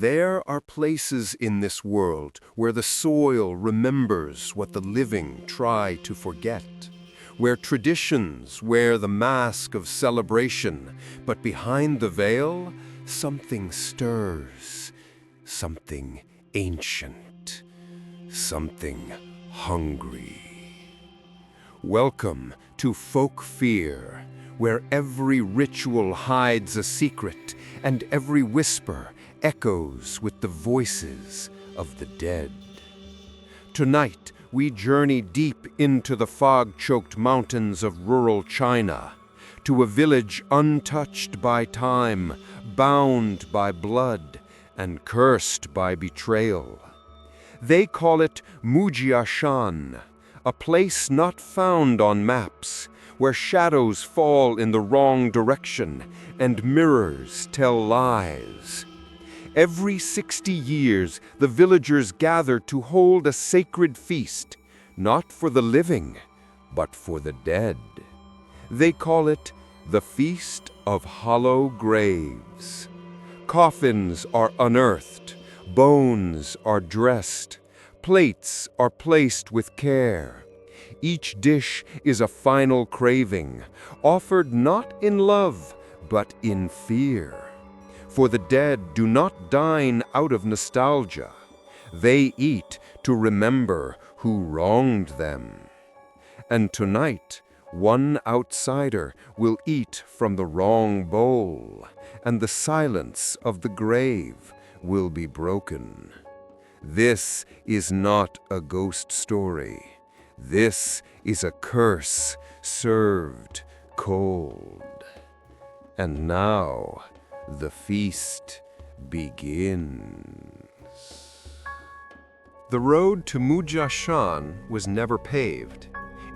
There are places in this world where the soil remembers what the living try to forget, where traditions wear the mask of celebration, but behind the veil, something stirs, something ancient, something hungry. Welcome to Folk Fear, where every ritual hides a secret and every whisper echoes with the voices of the dead. Tonight, we journey deep into the fog-choked mountains of rural China, to a village untouched by time, bound by blood, and cursed by betrayal. They call it Mujiashan, a place not found on maps, where shadows fall in the wrong direction and mirrors tell lies. Every 60 years, the villagers gather to hold a sacred feast, not for the living, but for the dead. They call it the Feast of Hollow Graves. Coffins are unearthed, bones are dressed, plates are placed with care. Each dish is a final craving, offered not in love, but in fear. For the dead do not dine out of nostalgia. They eat to remember who wronged them. And tonight, one outsider will eat from the wrong bowl, and the silence of the grave will be broken. This is not a ghost story. This is a curse served cold. And now, the feast begins. The road to Mujiashan was never paved.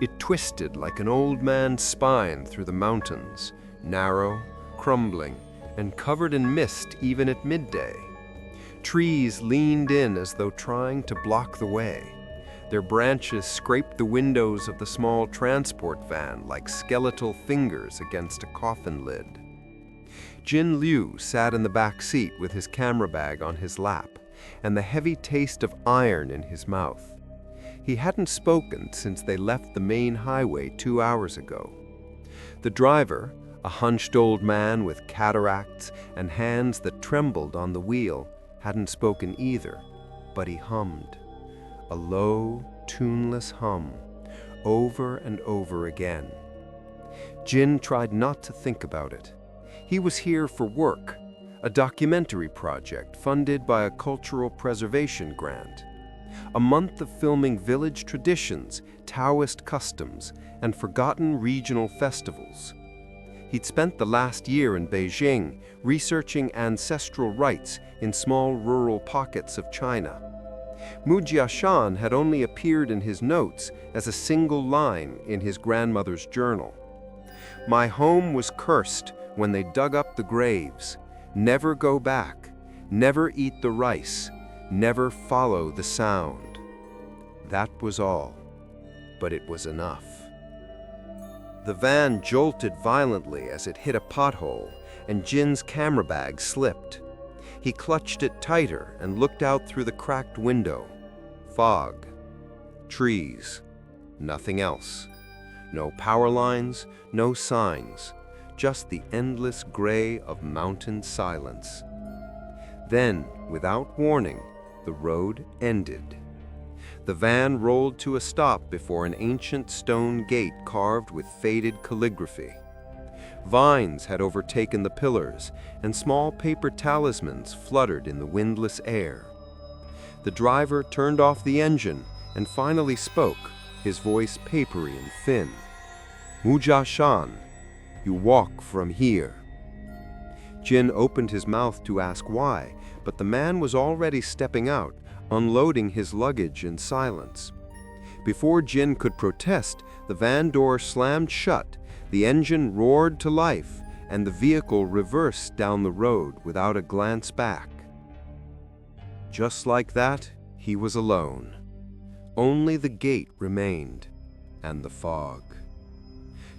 It twisted like an old man's spine through the mountains, narrow, crumbling, and covered in mist even at midday. Trees leaned in as though trying to block the way. Their branches scraped the windows of the small transport van like skeletal fingers against a coffin lid. Jin Liu sat in the back seat with his camera bag on his lap and the heavy taste of iron in his mouth. He hadn't spoken since they left the main highway 2 hours ago. The driver, a hunched old man with cataracts and hands that trembled on the wheel, hadn't spoken either, but he hummed. A low, tuneless hum, over and over again. Jin tried not to think about it. He was here for work, a documentary project funded by a cultural preservation grant. A month of filming village traditions, Taoist customs, and forgotten regional festivals. He'd spent the last year in Beijing researching ancestral rites in small rural pockets of China. Mujiashan had only appeared in his notes as a single line in his grandmother's journal. My home was cursed when they dug up the graves. Never go back, never eat the rice, never follow the sound. That was all, but it was enough. The van jolted violently as it hit a pothole, and Jin's camera bag slipped. He clutched it tighter and looked out through the cracked window. Fog, trees, nothing else. No power lines, no signs, just the endless gray of mountain silence. Then, without warning, the road ended. The van rolled to a stop before an ancient stone gate carved with faded calligraphy. Vines had overtaken the pillars, and small paper talismans fluttered in the windless air. The driver turned off the engine and finally spoke, his voice papery and thin. Mujiashan, you walk from here. Jin opened his mouth to ask why, but the man was already stepping out, unloading his luggage in silence. Before Jin could protest, the van door slammed shut, the engine roared to life, and the vehicle reversed down the road without a glance back. Just like that, he was alone. Only the gate remained, and the fog.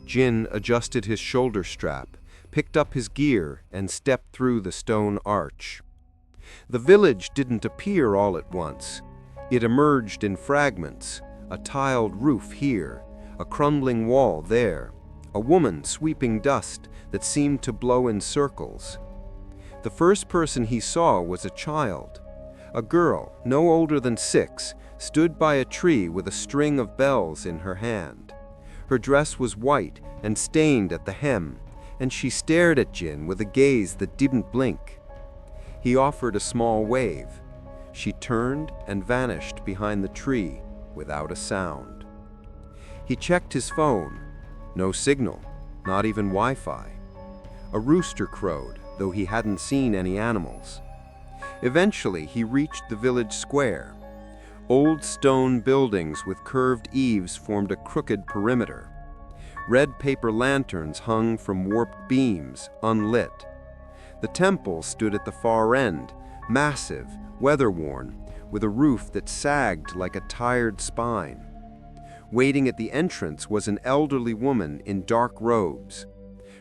Jin adjusted his shoulder strap, picked up his gear, and stepped through the stone arch. The village didn't appear all at once. It emerged in fragments, a tiled roof here, a crumbling wall there, a woman sweeping dust that seemed to blow in circles. The first person he saw was a child. A girl, no older than 6, stood by a tree with a string of bells in her hand. Her dress was white and stained at the hem, and she stared at Jin with a gaze that didn't blink. He offered a small wave. She turned and vanished behind the tree without a sound. He checked his phone. No signal, not even Wi-Fi. A rooster crowed, though he hadn't seen any animals. Eventually, he reached the village square. Old stone buildings with curved eaves formed a crooked perimeter. Red paper lanterns hung from warped beams, unlit. The temple stood at the far end, massive, weather-worn, with a roof that sagged like a tired spine. Waiting at the entrance was an elderly woman in dark robes.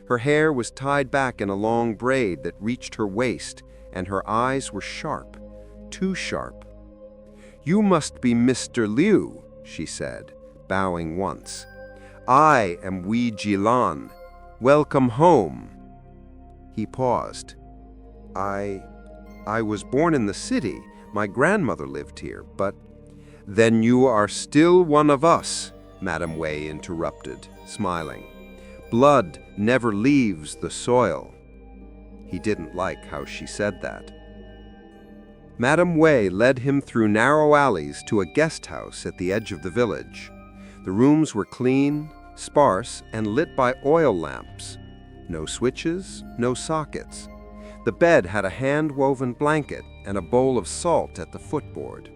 Her hair was tied back in a long braid that reached her waist, and her eyes were sharp, too sharp. "You must be Mr. Liu," she said, bowing once. "I am Wei Jilan. Welcome home." He paused. I was born in the city. My grandmother lived here, but—" "Then you are still one of us," Madame Wei interrupted, smiling. "Blood never leaves the soil." He didn't like how she said that. Madame Wei led him through narrow alleys to a guest house at the edge of the village. The rooms were clean, sparse, and lit by oil lamps. No switches, no sockets. The bed had a hand-woven blanket and a bowl of salt at the footboard.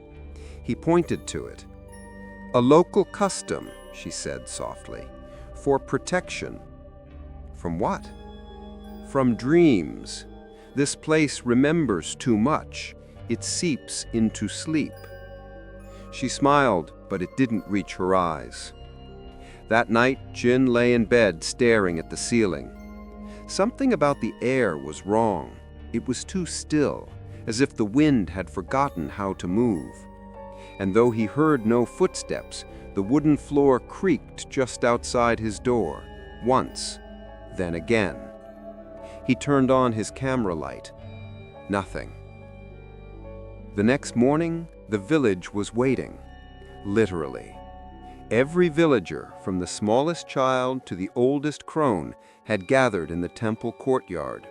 He pointed to it. "A local custom," she said softly, "for protection." "From what?" "From dreams. This place remembers too much. It seeps into sleep." She smiled, but it didn't reach her eyes. That night, Jin lay in bed staring at the ceiling. Something about the air was wrong. It was too still, as if the wind had forgotten how to move. And though he heard no footsteps, the wooden floor creaked just outside his door, once, then again. He turned on his camera light. Nothing. The next morning, the village was waiting, literally. Every villager, from the smallest child to the oldest crone, had gathered in the temple courtyard.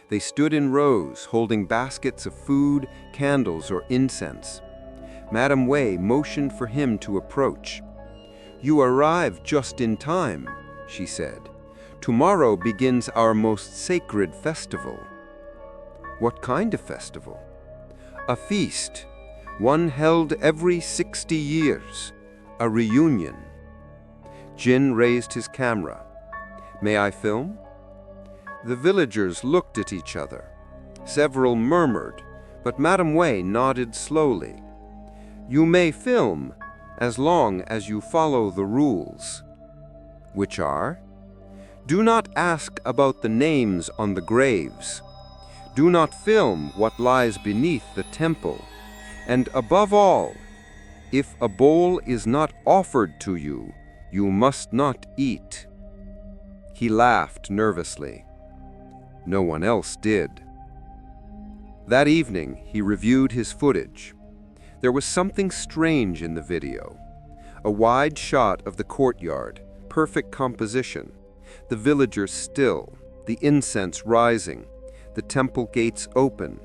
They stood in rows, holding baskets of food, candles, or incense. Madame Wei motioned for him to approach. "You arrived just in time," she said. "Tomorrow begins our most sacred festival." "What kind of festival?" "A feast, one held every 60 years, a reunion." Jin raised his camera. "May I film?" The villagers looked at each other. Several murmured, but Madame Wei nodded slowly. "You may film, as long as you follow the rules." "Which are?" "Do not ask about the names on the graves. Do not film what lies beneath the temple. And above all, if a bowl is not offered to you, you must not eat." He laughed nervously. No one else did. That evening, he reviewed his footage. There was something strange in the video. A wide shot of the courtyard, perfect composition, the villagers still, the incense rising, the temple gates open.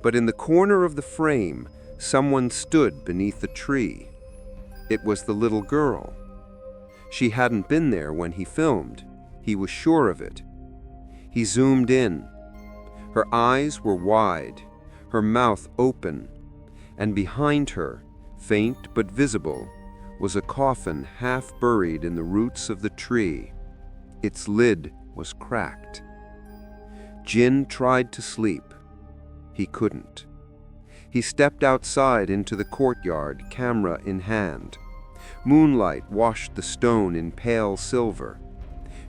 But in the corner of the frame, someone stood beneath the tree. It was the little girl. She hadn't been there when he filmed. He was sure of it. He zoomed in. Her eyes were wide, her mouth open, and behind her, faint but visible, was a coffin half buried in the roots of the tree. Its lid was cracked. Jin tried to sleep. He couldn't. He stepped outside into the courtyard, camera in hand. Moonlight washed the stone in pale silver.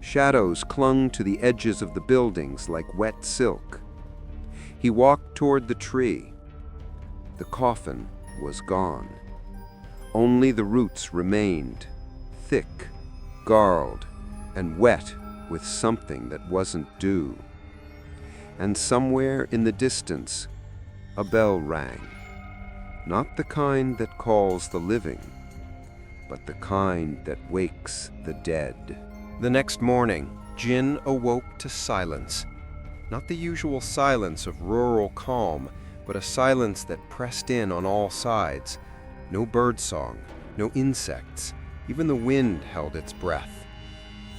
Shadows clung to the edges of the buildings like wet silk. He walked toward the tree. The coffin was gone. Only the roots remained, thick, gnarled, and wet with something that wasn't due. And somewhere in the distance, a bell rang. Not the kind that calls the living, but the kind that wakes the dead. The next morning, Jin awoke to silence. Not the usual silence of rural calm, but a silence that pressed in on all sides. No birdsong, no insects, even the wind held its breath.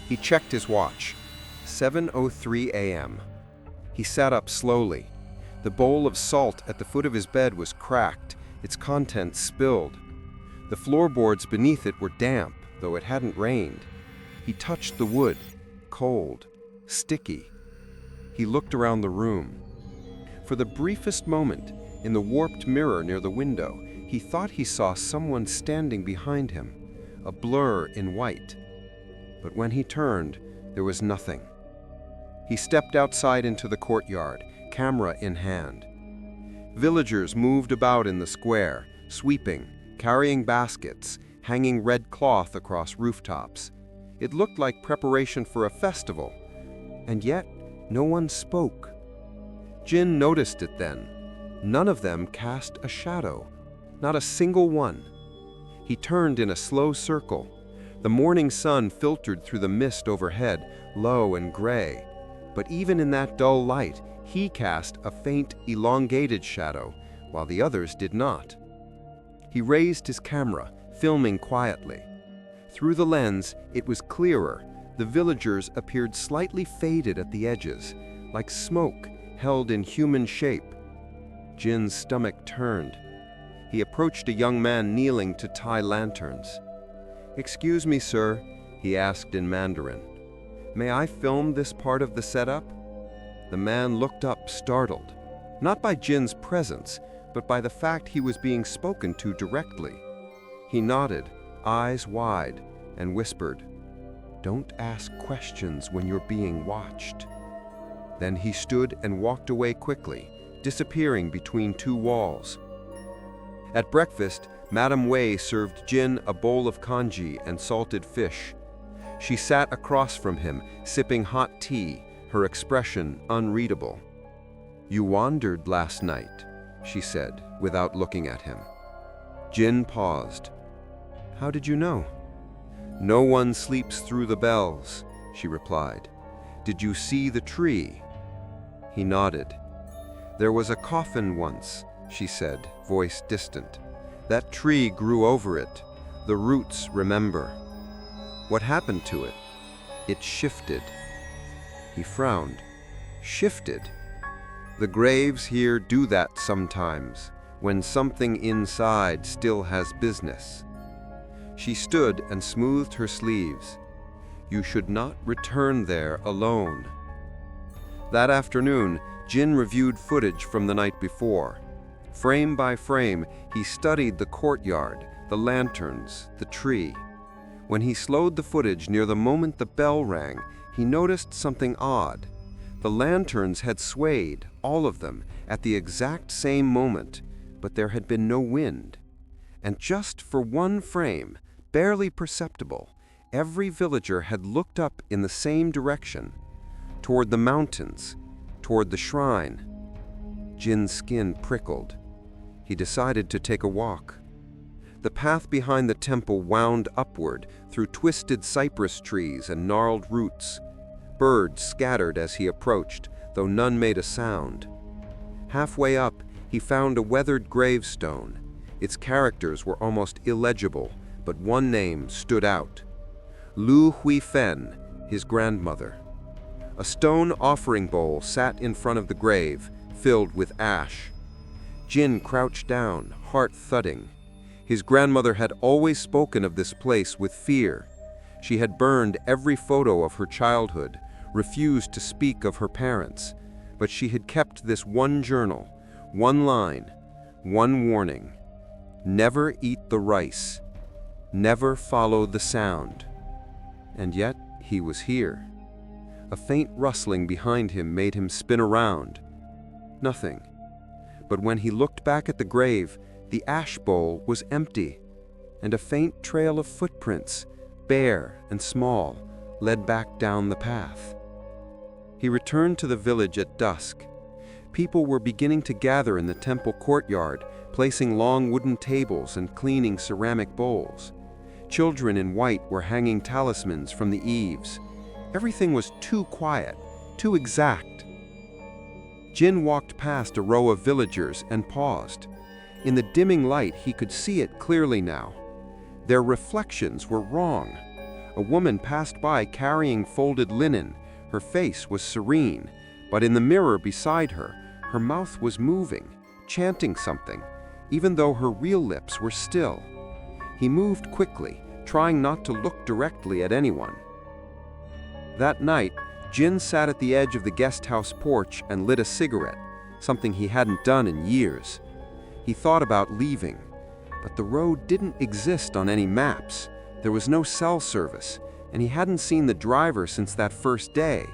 He checked his watch. 7:03 a.m. He sat up slowly. The bowl of salt at the foot of his bed was cracked, its contents spilled. The floorboards beneath it were damp, though it hadn't rained. He touched the wood, cold, sticky. He looked around the room. For the briefest moment, in the warped mirror near the window, he thought he saw someone standing behind him, a blur in white. But when he turned, there was nothing. He stepped outside into the courtyard, camera in hand. Villagers moved about in the square, sweeping, carrying baskets, hanging red cloth across rooftops. It looked like preparation for a festival, and yet no one spoke. Jin noticed it then. None of them cast a shadow, not a single one. He turned in a slow circle. The morning sun filtered through the mist overhead, low and gray. But even in that dull light, he cast a faint, elongated shadow, while the others did not. He raised his camera, filming quietly. Through the lens, it was clearer. The villagers appeared slightly faded at the edges, like smoke held in human shape. Jin's stomach turned. He approached a young man kneeling to tie lanterns. "Excuse me, sir," he asked in Mandarin. "May I film this part of the setup?" The man looked up, startled, not by Jin's presence, but by the fact he was being spoken to directly. He nodded, eyes wide, and whispered, "Don't ask questions when you're being watched." Then he stood and walked away quickly, disappearing between two walls. At breakfast, Madame Wei served Jin a bowl of congee and salted fish. She sat across from him, sipping hot tea, her expression unreadable. "You wandered last night," she said, without looking at him. Jin paused. "How did you know?" "No one sleeps through the bells," she replied. "Did you see the tree?" He nodded. "There was a coffin once," she said, voice distant. "That tree grew over it. The roots remember." "What happened to it?" "It shifted." He frowned. "Shifted?" "The graves here do that sometimes, when something inside still has business." She stood and smoothed her sleeves. "You should not return there alone." That afternoon, Jin reviewed footage from the night before. Frame by frame, he studied the courtyard, the lanterns, the tree. When he slowed the footage near the moment the bell rang, he noticed something odd. The lanterns had swayed, all of them, at the exact same moment, but there had been no wind. And just for one frame, barely perceptible, every villager had looked up in the same direction, toward the mountains, toward the shrine. Jin's skin prickled. He decided to take a walk. The path behind the temple wound upward through twisted cypress trees and gnarled roots. Birds scattered as he approached, though none made a sound. Halfway up, he found a weathered gravestone. Its characters were almost illegible, but one name stood out. Lu Huifen, his grandmother. A stone offering bowl sat in front of the grave, filled with ash. Jin crouched down, heart thudding. His grandmother had always spoken of this place with fear. She had burned every photo of her childhood, refused to speak of her parents, but she had kept this one journal, one line, one warning. Never eat the rice. Never follow the sound. And yet, he was here. A faint rustling behind him made him spin around. Nothing. But when he looked back at the grave, the ash bowl was empty, and a faint trail of footprints, bare and small, led back down the path. He returned to the village at dusk. People were beginning to gather in the temple courtyard, placing long wooden tables and cleaning ceramic bowls. Children in white were hanging talismans from the eaves. Everything was too quiet, too exact. Jin walked past a row of villagers and paused. In the dimming light, he could see it clearly now. Their reflections were wrong. A woman passed by carrying folded linen. Her face was serene, but in the mirror beside her, her mouth was moving, chanting something, even though her real lips were still. He moved quickly, trying not to look directly at anyone. That night, Jin sat at the edge of the guest house porch and lit a cigarette, something he hadn't done in years. He thought about leaving, but the road didn't exist on any maps. There was no cell service, and he hadn't seen the driver since that first day.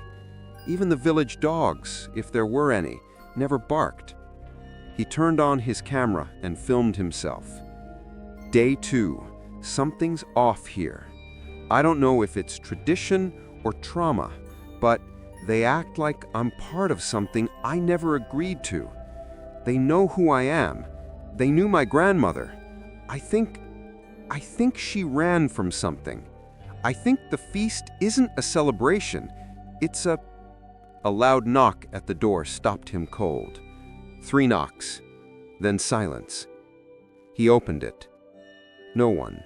Even the village dogs, if there were any, never barked. He turned on his camera and filmed himself. Day 2. Something's off here. I don't know if it's tradition or trauma, but they act like I'm part of something I never agreed to. They know who I am. They knew my grandmother. I think she ran from something. I think the feast isn't a celebration. It's a loud knock at the door stopped him cold. 3 knocks, then silence. He opened it. No one.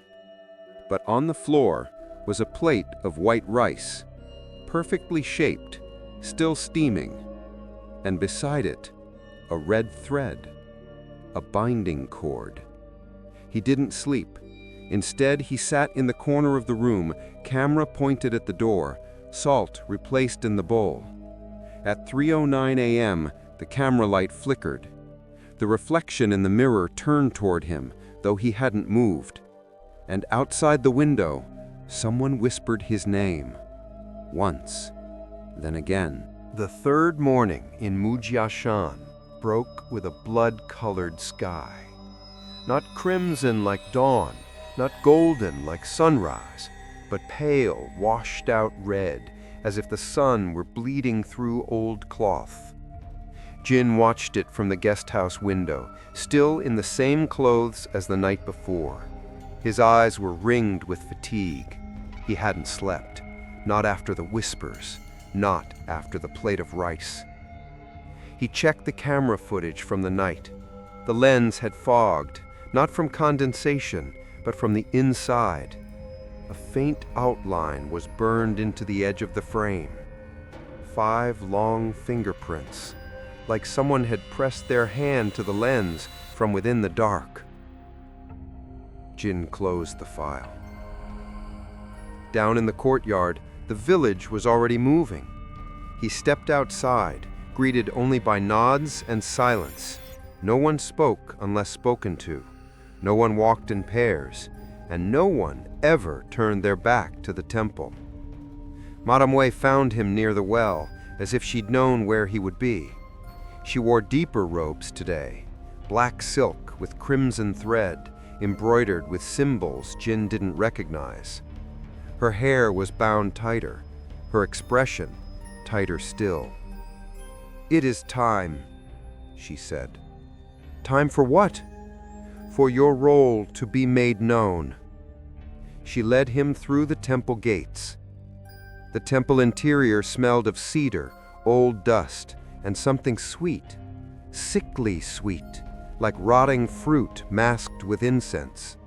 But on the floor was a plate of white rice, perfectly shaped, still steaming, and beside it, a red thread, a binding cord. He didn't sleep. Instead, he sat in the corner of the room, camera pointed at the door, salt replaced in the bowl. At 3:09 a.m., the camera light flickered. The reflection in the mirror turned toward him, though he hadn't moved. And outside the window, someone whispered his name. Once, then again. The third morning in Mujiashan broke with a blood-colored sky. Not crimson like dawn, not golden like sunrise, but pale, washed-out red, as if the sun were bleeding through old cloth. Jin watched it from the guest house window, still in the same clothes as the night before. His eyes were ringed with fatigue. He hadn't slept, not after the whispers, not after the plate of rice. He checked the camera footage from the night. The lens had fogged, not from condensation, but from the inside. A faint outline was burned into the edge of the frame. 5 long fingerprints, like someone had pressed their hand to the lens from within the dark. Jin closed the file. Down in the courtyard, the village was already moving. He stepped outside, greeted only by nods and silence. No one spoke unless spoken to. No one walked in pairs, and no one ever turned their back to the temple. Madame Wei found him near the well, as if she'd known where he would be. She wore deeper robes today, black silk with crimson thread, embroidered with symbols Jin didn't recognize. Her hair was bound tighter, her expression tighter still. "It is time," she said. "Time for what?" "For your role to be made known." She led him through the temple gates. The temple interior smelled of cedar, old dust, and something sweet, sickly sweet, like rotting fruit masked with incense.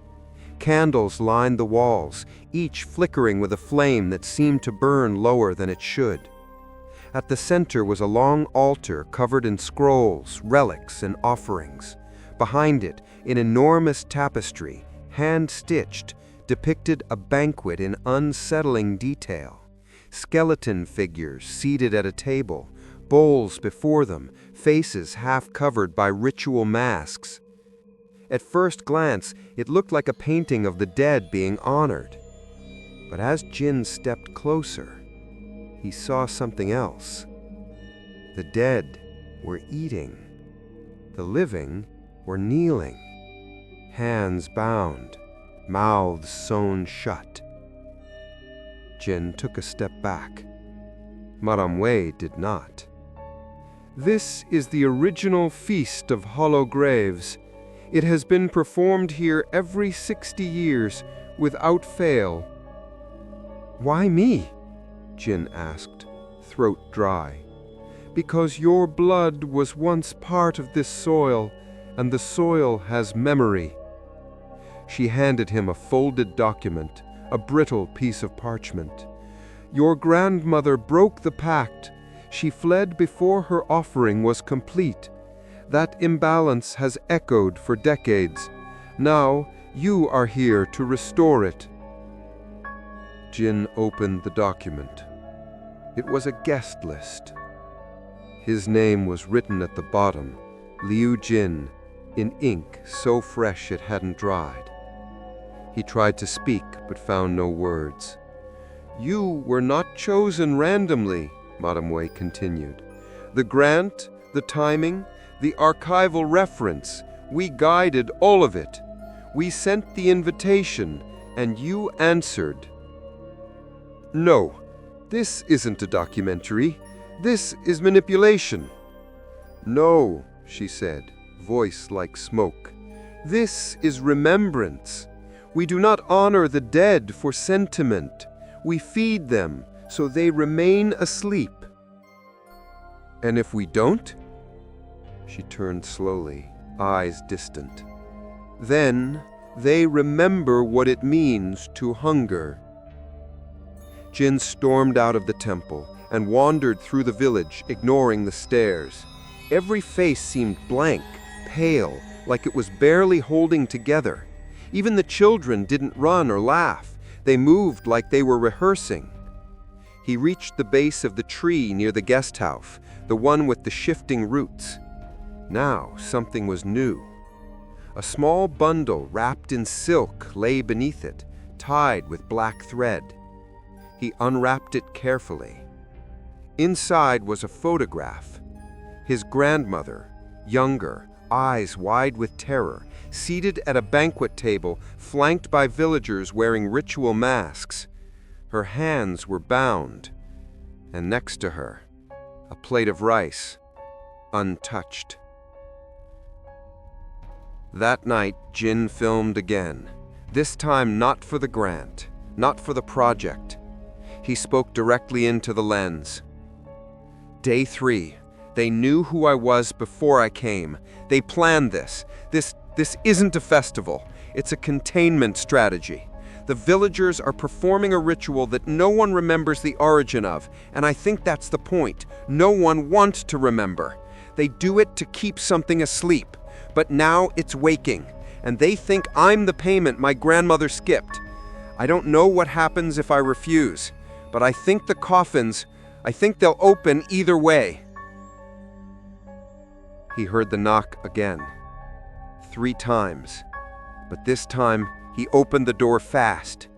Candles lined the walls, each flickering with a flame that seemed to burn lower than it should. At the center was a long altar covered in scrolls, relics, and offerings. Behind it, in enormous tapestry, hand-stitched, depicted a banquet in unsettling detail. Skeleton figures seated at a table, bowls before them, faces half covered by ritual masks. At first glance, it looked like a painting of the dead being honored. But as Jin stepped closer, he saw something else. The dead were eating. The living were kneeling, hands bound, mouths sewn shut. Jin took a step back. Madame Wei did not. This is the original Feast of Hollow Graves. It has been performed here every 60 years, without fail. Why me? Jin asked, throat dry. Because your blood was once part of this soil, and the soil has memory. She handed him a folded document, a brittle piece of parchment. Your grandmother broke the pact. She fled before her offering was complete. That imbalance has echoed for decades. Now you are here to restore it. Jin opened the document. It was a guest list. His name was written at the bottom, Liu Jin, in ink so fresh it hadn't dried. He tried to speak but found no words. You were not chosen randomly, Madame Wei continued. The grant, the timing, the archival reference, we guided all of it. We sent the invitation, and you answered. No, this isn't a documentary. This is manipulation. No, she said, voice like smoke. This is remembrance. We do not honor the dead for sentiment. We feed them so they remain asleep. And if we don't? She turned slowly, eyes distant. Then they remember what it means to hunger. Jin stormed out of the temple and wandered through the village, ignoring the stares. Every face seemed blank, pale, like it was barely holding together. Even the children didn't run or laugh. They moved like they were rehearsing. He reached the base of the tree near the guest house, the one with the shifting roots. Now something was new. A small bundle wrapped in silk lay beneath it, tied with black thread. He unwrapped it carefully. Inside was a photograph. His grandmother, younger, eyes wide with terror, seated at a banquet table flanked by villagers wearing ritual masks. Her hands were bound, and next to her, a plate of rice, untouched. That night, Jin filmed again, this time not for the grant, not for the project. He spoke directly into the lens. Day 3. They knew who I was before I came. They planned this. This isn't a festival. It's a containment strategy. The villagers are performing a ritual that no one remembers the origin of, and I think that's the point. No one wants to remember. They do it to keep something asleep, but now it's waking, and they think I'm the payment my grandmother skipped. I don't know what happens if I refuse, but I think they'll open either way. He heard the knock again, 3 times, but this time he opened the door fast.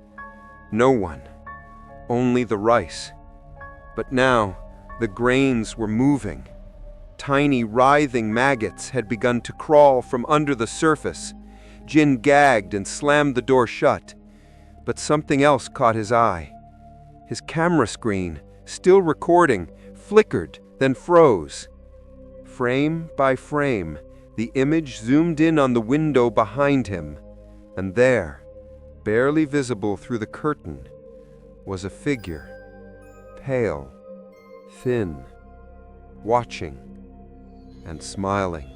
No one, only the rice. But now the grains were moving. Tiny writhing maggots had begun to crawl from under the surface. Jin gagged and slammed the door shut, but something else caught his eye. His camera screen, still recording, flickered, then froze. Frame by frame, the image zoomed in on the window behind him, and there, barely visible through the curtain, was a figure, pale, thin, watching and smiling.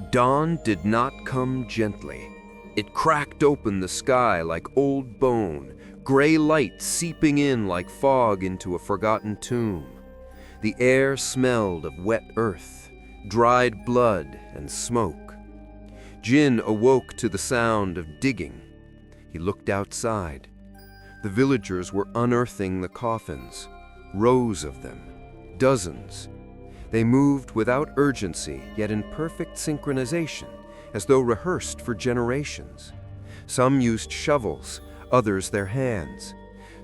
Dawn did not come gently. It cracked open the sky like old bone, gray light seeping in like fog into a forgotten tomb. The air smelled of wet earth, dried blood, and smoke. Jin awoke to the sound of digging. He looked outside. The villagers were unearthing the coffins, rows of them, dozens. They moved without urgency, yet in perfect synchronization, as though rehearsed for generations. Some used shovels, others their hands.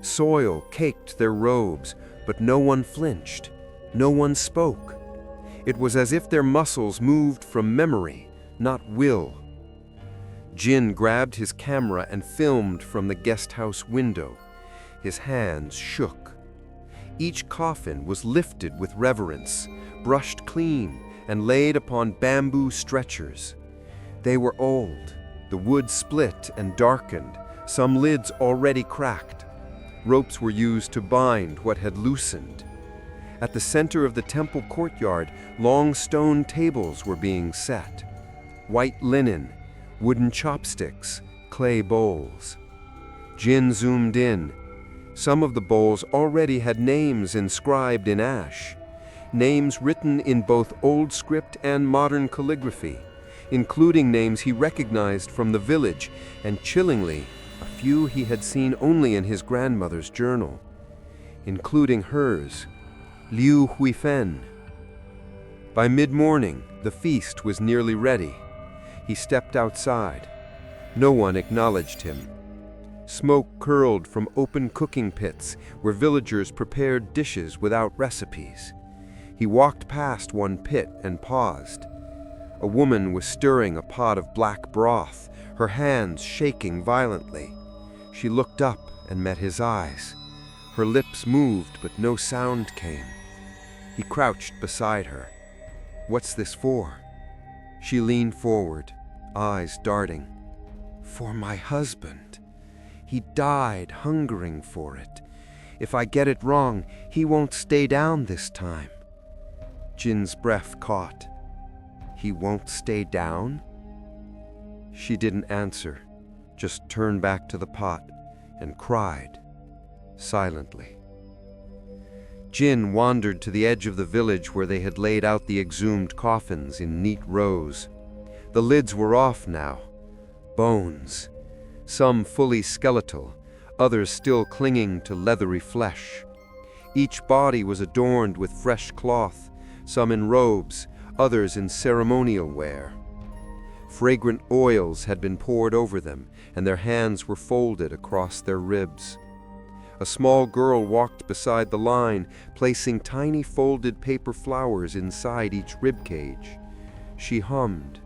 Soil caked their robes, but no one flinched. No one spoke. It was as if their muscles moved from memory, not will. Jin grabbed his camera and filmed from the guest house window. His hands shook. Each coffin was lifted with reverence, brushed clean, and laid upon bamboo stretchers. They were old, the wood split and darkened, some lids already cracked. Ropes were used to bind what had loosened. At the center of the temple courtyard, long stone tables were being set. White linen, wooden chopsticks, clay bowls. Jin zoomed in. Some of the bowls already had names inscribed in ash, names written in both old script and modern calligraphy, including names he recognized from the village, and chillingly, a few he had seen only in his grandmother's journal, including hers, Liu Huifen. By mid-morning, the feast was nearly ready. He stepped outside. No one acknowledged him. Smoke curled from open cooking pits where villagers prepared dishes without recipes. He walked past one pit and paused. A woman was stirring a pot of black broth, her hands shaking violently. She looked up and met his eyes. Her lips moved, but no sound came. He crouched beside her. "What's this for?" She leaned forward, eyes darting. "For my husband. He died hungering for it. If I get it wrong, he won't stay down this time." Jin's breath caught. "He won't stay down?" She didn't answer, just turned back to the pot and cried, silently. Jin wandered to the edge of the village where they had laid out the exhumed coffins in neat rows. The lids were off now. Bones, some fully skeletal, others still clinging to leathery flesh. Each body was adorned with fresh cloth, some in robes, others in ceremonial wear. Fragrant oils had been poured over them, and their hands were folded across their ribs. A small girl walked beside the line, placing tiny folded paper flowers inside each ribcage. She hummed,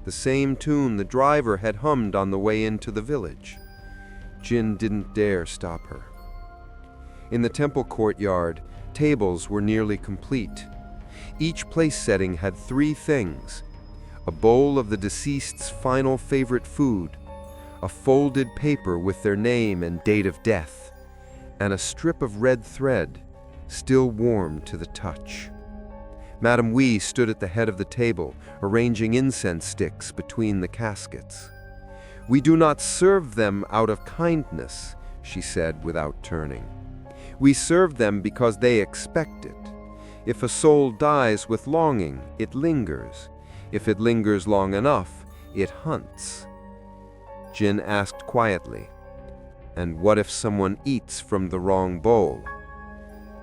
the same tune the driver had hummed on the way into the village. Jin didn't dare stop her. In the temple courtyard, tables were nearly complete. Each place setting had 3 things: a bowl of the deceased's final favorite food, a folded paper with their name and date of death, and a strip of red thread, still warm to the touch. Madame Wee stood at the head of the table, arranging incense sticks between the caskets. "We do not serve them out of kindness," she said without turning. "We serve them because they expect it. If a soul dies with longing, it lingers. If it lingers long enough, it hunts." Jin asked quietly, "And what if someone eats from the wrong bowl?"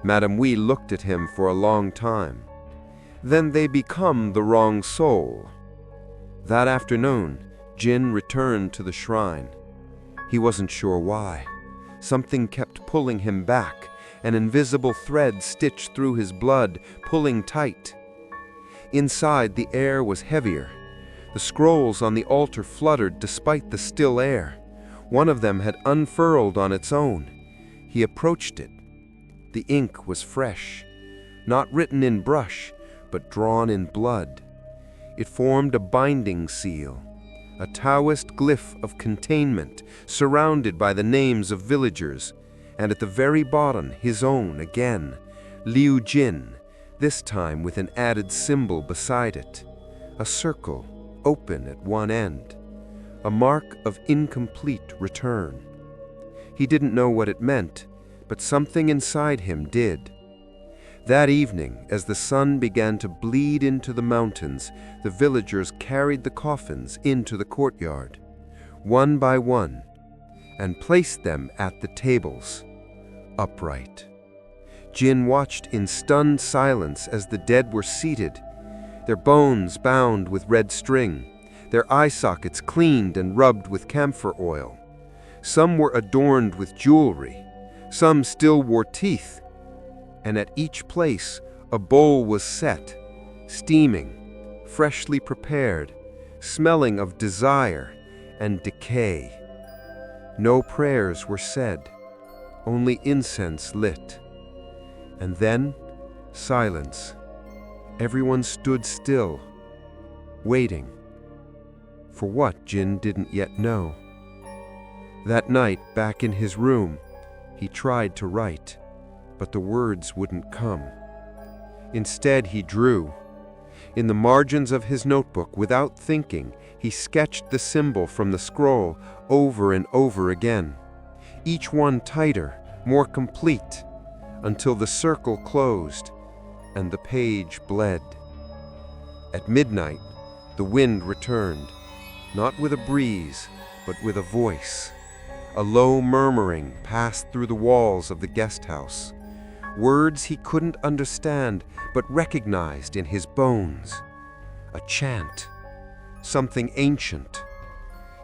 Madame Wee looked at him for a long time. "Then they become the wrong soul." That afternoon, Jin returned to the shrine. He wasn't sure why. Something kept pulling him back, an invisible thread stitched through his blood, pulling tight. Inside, the air was heavier. The scrolls on the altar fluttered despite the still air. One of them had unfurled on its own. He approached it. The ink was fresh, not written in brush, but drawn in blood. It formed a binding seal, a Taoist glyph of containment, surrounded by the names of villagers, and at the very bottom his own again, Liu Jin, this time with an added symbol beside it, a circle, open at one end, a mark of incomplete return. He didn't know what it meant, but something inside him did. That evening, as the sun began to bleed into the mountains, the villagers carried the coffins into the courtyard, one by one, and placed them at the tables, upright. Jin watched in stunned silence as the dead were seated, their bones bound with red string, their eye sockets cleaned and rubbed with camphor oil. Some were adorned with jewelry, some still wore teeth, and at each place a bowl was set, steaming, freshly prepared, smelling of desire and decay. No prayers were said, only incense lit. And then, silence. Everyone stood still, waiting. For what, Jin didn't yet know. That night, back in his room, he tried to write, but the words wouldn't come. Instead, he drew. In the margins of his notebook, without thinking, he sketched the symbol from the scroll over and over again, each one tighter, more complete, until the circle closed and the page bled. At midnight, the wind returned, not with a breeze, but with a voice. A low murmuring passed through the walls of the guest house. Words he couldn't understand, but recognized in his bones. A chant, something ancient.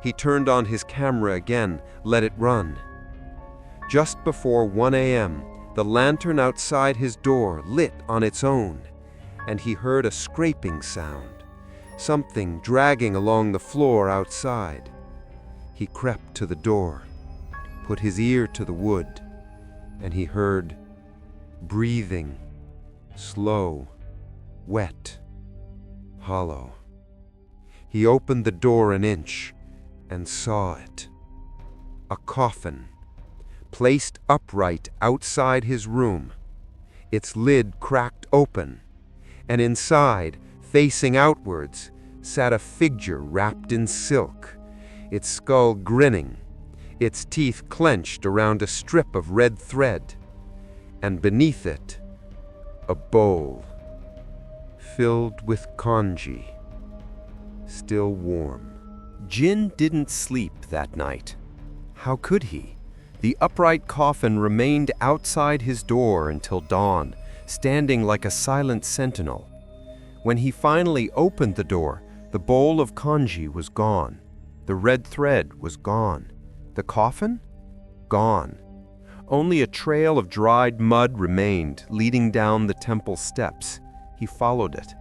He turned on his camera again, let it run. Just before 1 a.m., the lantern outside his door lit on its own, and he heard a scraping sound, something dragging along the floor outside. He crept to the door, put his ear to the wood, and he heard breathing, slow, wet, hollow. He opened the door an inch and saw it. A coffin, placed upright outside his room, its lid cracked open, and inside, facing outwards, sat a figure wrapped in silk, its skull grinning, its teeth clenched around a strip of red thread, and beneath it, a bowl filled with congee, still warm. Jin didn't sleep that night. How could he? The upright coffin remained outside his door until dawn, standing like a silent sentinel. When he finally opened the door, the bowl of congee was gone. The red thread was gone. The coffin? Gone. Only a trail of dried mud remained, leading down the temple steps. He followed it.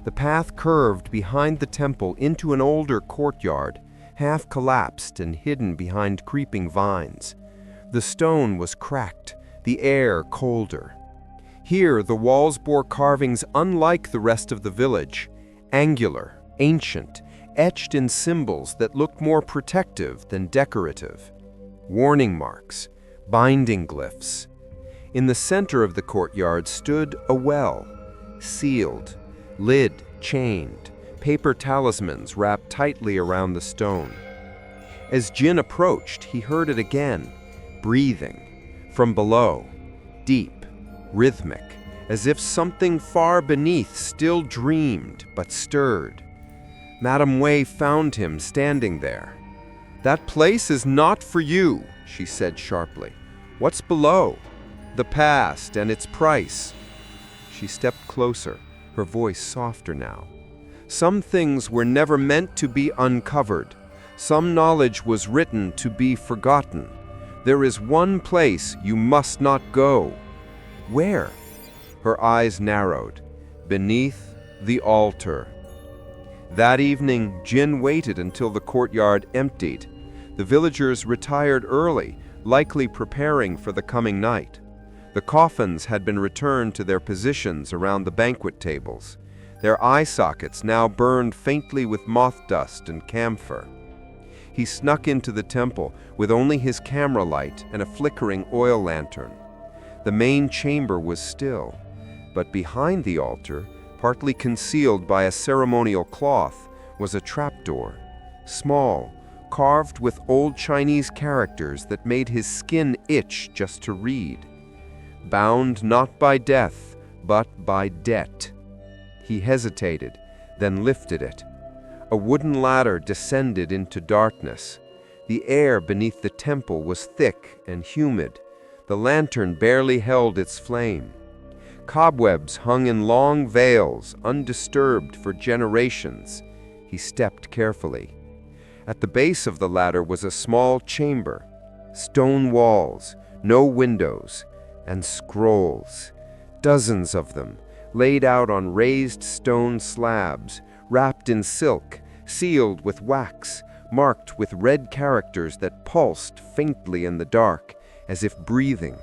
The path curved behind the temple into an older courtyard, half collapsed and hidden behind creeping vines. The stone was cracked, the air colder. Here, the walls bore carvings unlike the rest of the village, angular, ancient, etched in symbols that looked more protective than decorative. Warning marks, binding glyphs. In the center of the courtyard stood a well, sealed, lid chained, paper talismans wrapped tightly around the stone. As Jin approached, he heard it again, breathing, from below, deep, rhythmic, as if something far beneath still dreamed but stirred. Madame Wei found him standing there. "That place is not for you," she said sharply. "What's below? The past and its price." She stepped closer, her voice softer now. "Some things were never meant to be uncovered. Some knowledge was written to be forgotten. There is one place you must not go." "Where?" Her eyes narrowed. "Beneath the altar." That evening, Jin waited until the courtyard emptied. The villagers retired early, likely preparing for the coming night. The coffins had been returned to their positions around the banquet tables. Their eye sockets now burned faintly with moth dust and camphor. He snuck into the temple with only his camera light and a flickering oil lantern. The main chamber was still, but behind the altar, partly concealed by a ceremonial cloth, was a trapdoor, small, carved with old Chinese characters that made his skin itch just to read. Bound not by death, but by debt. He hesitated, then lifted it. A wooden ladder descended into darkness. The air beneath the temple was thick and humid. The lantern barely held its flame. Cobwebs hung in long veils, undisturbed for generations. He stepped carefully. At the base of the ladder was a small chamber, stone walls, no windows, and scrolls, dozens of them, laid out on raised stone slabs, wrapped in silk, sealed with wax, marked with red characters that pulsed faintly in the dark, as if breathing.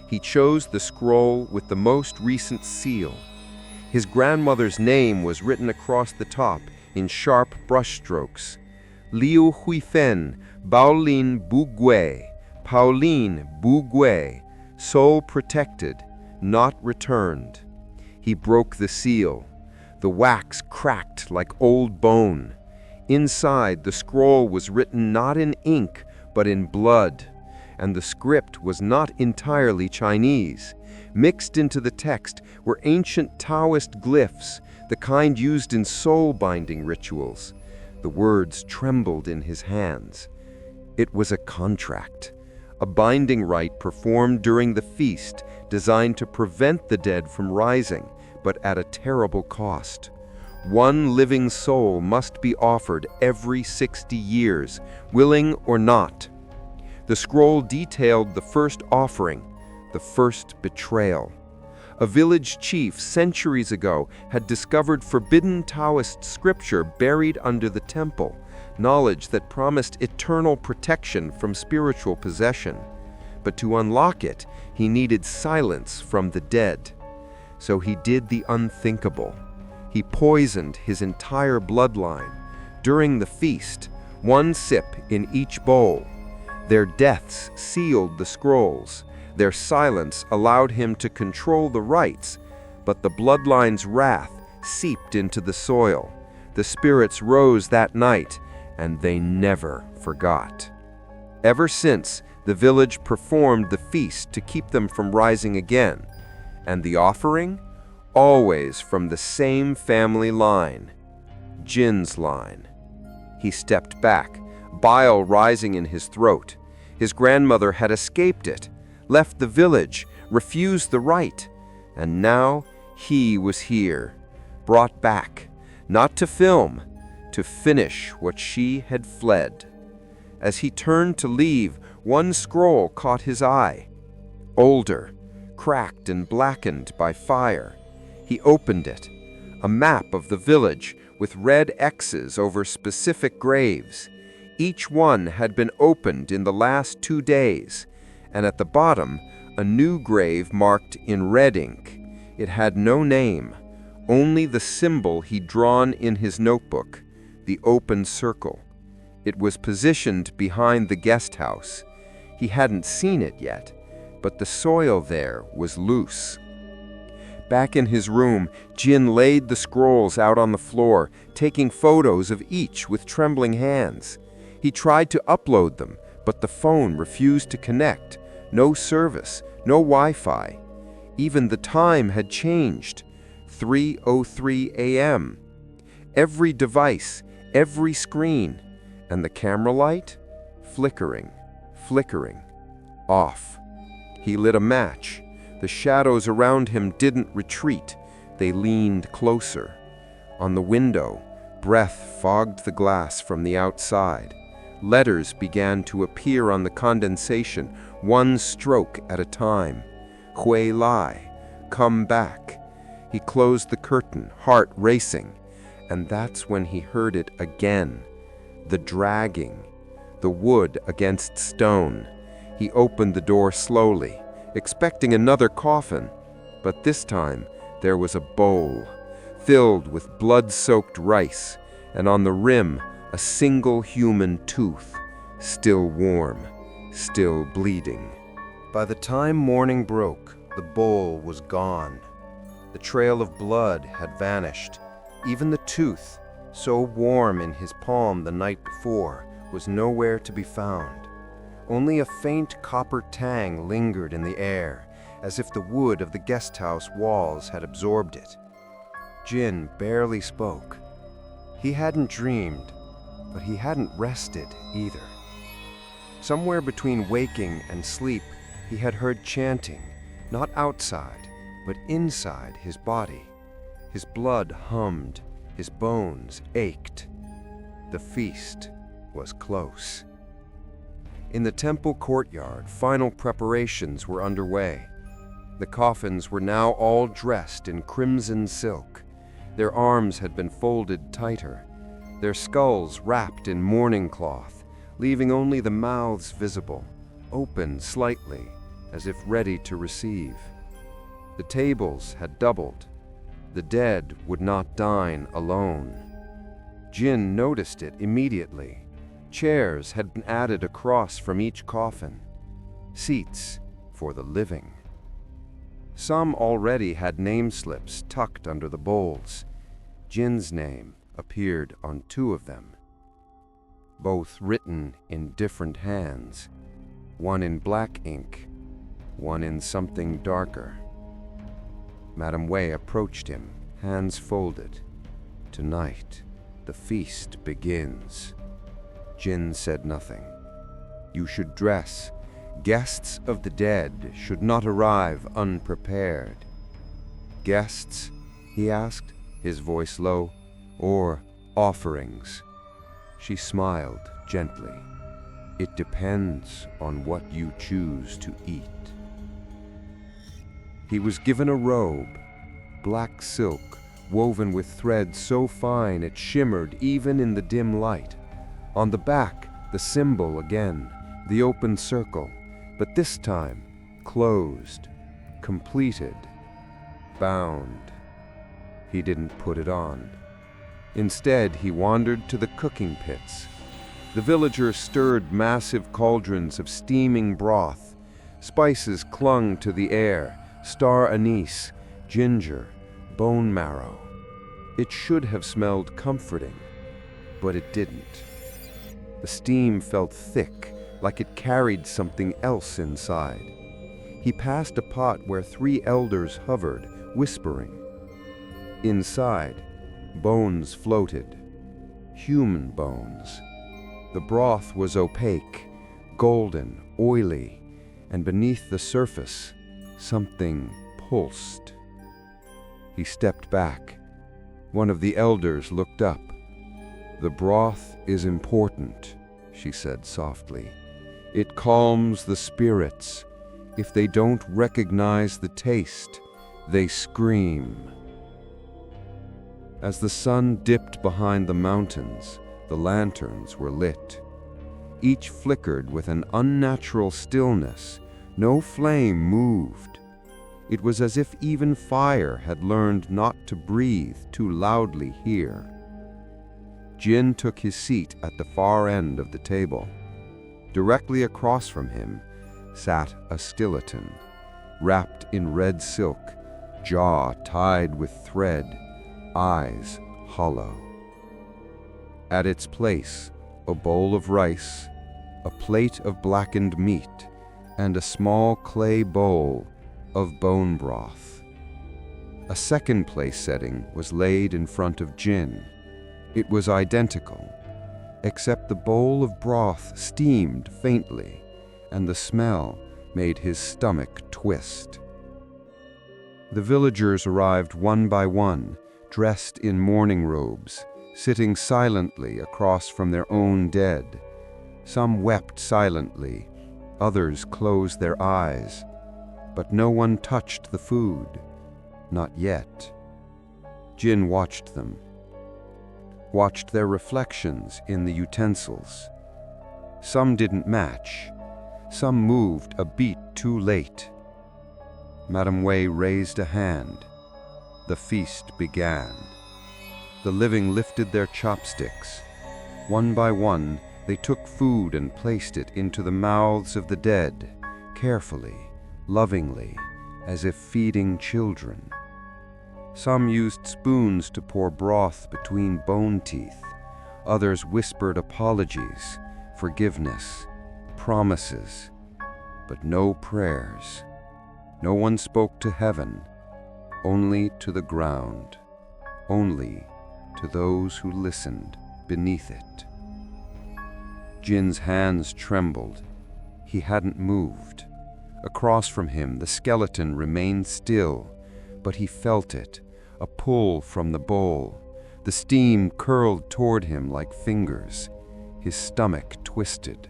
He chose the scroll with the most recent seal. His grandmother's name was written across the top in sharp brushstrokes. Liu Huifen, Baolin Bugui, Pauline Bugui, soul protected, not returned. He broke the seal. The wax cracked like old bone. Inside, the scroll was written not in ink, but in blood, and the script was not entirely Chinese. Mixed into the text were ancient Taoist glyphs, the kind used in soul-binding rituals. The words trembled in his hands. It was a contract, a binding rite performed during the feast, designed to prevent the dead from rising, but at a terrible cost. One living soul must be offered every 60 years, willing or not. The scroll detailed the first offering, the first betrayal. A village chief centuries ago had discovered forbidden Taoist scripture buried under the temple, knowledge that promised eternal protection from spiritual possession. But to unlock it, he needed silence from the dead. So he did the unthinkable. He poisoned his entire bloodline. During the feast, one sip in each bowl. Their deaths sealed the scrolls. Their silence allowed him to control the rites, but the bloodline's wrath seeped into the soil. The spirits rose that night, and they never forgot. Ever since, the village performed the feast to keep them from rising again. And the offering? Always from the same family line, Jin's line. He stepped back, bile rising in his throat. His grandmother had escaped it, left the village, refused the rite, and now he was here, brought back, not to film, to finish what she had fled. As he turned to leave, one scroll caught his eye. Older, cracked and blackened by fire. He opened it, a map of the village with red X's over specific graves. Each one had been opened in the last 2 days, and at the bottom, a new grave marked in red ink. It had no name, only the symbol he'd drawn in his notebook, the open circle. It was positioned behind the guest house. He hadn't seen it yet, but the soil there was loose. Back in his room, Jin laid the scrolls out on the floor, taking photos of each with trembling hands. He tried to upload them, but the phone refused to connect. No service, no Wi-Fi. Even the time had changed. 3:03 a.m. Every device, every screen, and the camera light? Flickering, flickering, off. He lit a match. The shadows around him didn't retreat. They leaned closer. On the window, breath fogged the glass from the outside. Letters began to appear on the condensation, one stroke at a time. Hui Lai, come back. He closed the curtain, heart racing. And that's when he heard it again. The dragging, the wood against stone. He opened the door slowly, expecting another coffin, but this time there was a bowl filled with blood-soaked rice, and on the rim a single human tooth, still warm, still bleeding. By the time morning broke, the bowl was gone. The trail of blood had vanished. Even the tooth, so warm in his palm the night before, was nowhere to be found. Only a faint copper tang lingered in the air, as if the wood of the guest house walls had absorbed it. Jin barely spoke. He hadn't dreamed, but he hadn't rested either. Somewhere between waking and sleep, he had heard chanting, not outside, but inside his body. His blood hummed, his bones ached. The feast was close. In the temple courtyard, final preparations were underway. The coffins were now all dressed in crimson silk. Their arms had been folded tighter, their skulls wrapped in mourning cloth, leaving only the mouths visible, open slightly, as if ready to receive. The tables had doubled. The dead would not dine alone. Jin noticed it immediately. Chairs had been added across from each coffin. Seats for the living. Some already had name slips tucked under the bowls. Jin's name appeared on 2 of them, both written in different hands, one in black ink, one in something darker. Madame Wei approached him, hands folded. "Tonight, the feast begins." Jin said nothing. "You should dress. Guests of the dead should not arrive unprepared." "Guests?" he asked, his voice low. "Or offerings?" She smiled gently. "It depends on what you choose to eat." He was given a robe, black silk, woven with thread so fine it shimmered even in the dim light. On the back, the symbol again, the open circle, but this time closed, completed, bound. He didn't put it on. Instead, he wandered to the cooking pits. The villagers stirred massive cauldrons of steaming broth. Spices clung to the air, star anise, ginger, bone marrow. It should have smelled comforting, but it didn't. The steam felt thick, like it carried something else inside. He passed a pot where 3 elders hovered, whispering. Inside, bones floated, human bones. The broth was opaque, golden, oily, and beneath the surface, something pulsed. He stepped back. One of the elders looked up. "The broth is important," she said softly. "It calms the spirits. If they don't recognize the taste, they scream." As the sun dipped behind the mountains, the lanterns were lit. Each flickered with an unnatural stillness. No flame moved. It was as if even fire had learned not to breathe too loudly here. Jin took his seat at the far end of the table. Directly across from him sat a skeleton, wrapped in red silk, jaw tied with thread, eyes hollow. At its place, a bowl of rice, a plate of blackened meat, and a small clay bowl of bone broth. A second place setting was laid in front of Jin. It was identical, except the bowl of broth steamed faintly, and the smell made his stomach twist. The villagers arrived one by one, dressed in mourning robes, sitting silently across from their own dead. Some wept silently, others closed their eyes, but no one touched the food, not yet. Jin watched them, watched their reflections in the utensils. Some didn't match, some moved a beat too late. Madame Wei raised a hand. The feast began. The living lifted their chopsticks. One by one, they took food and placed it into the mouths of the dead, carefully, lovingly, as if feeding children. Some used spoons to pour broth between bone teeth. Others whispered apologies, forgiveness, promises, but no prayers. No one spoke to heaven, only to the ground, only to those who listened beneath it. Jin's hands trembled. He hadn't moved. Across from him, the skeleton remained still, but he felt it, a pull from the bowl. The steam curled toward him like fingers. His stomach twisted.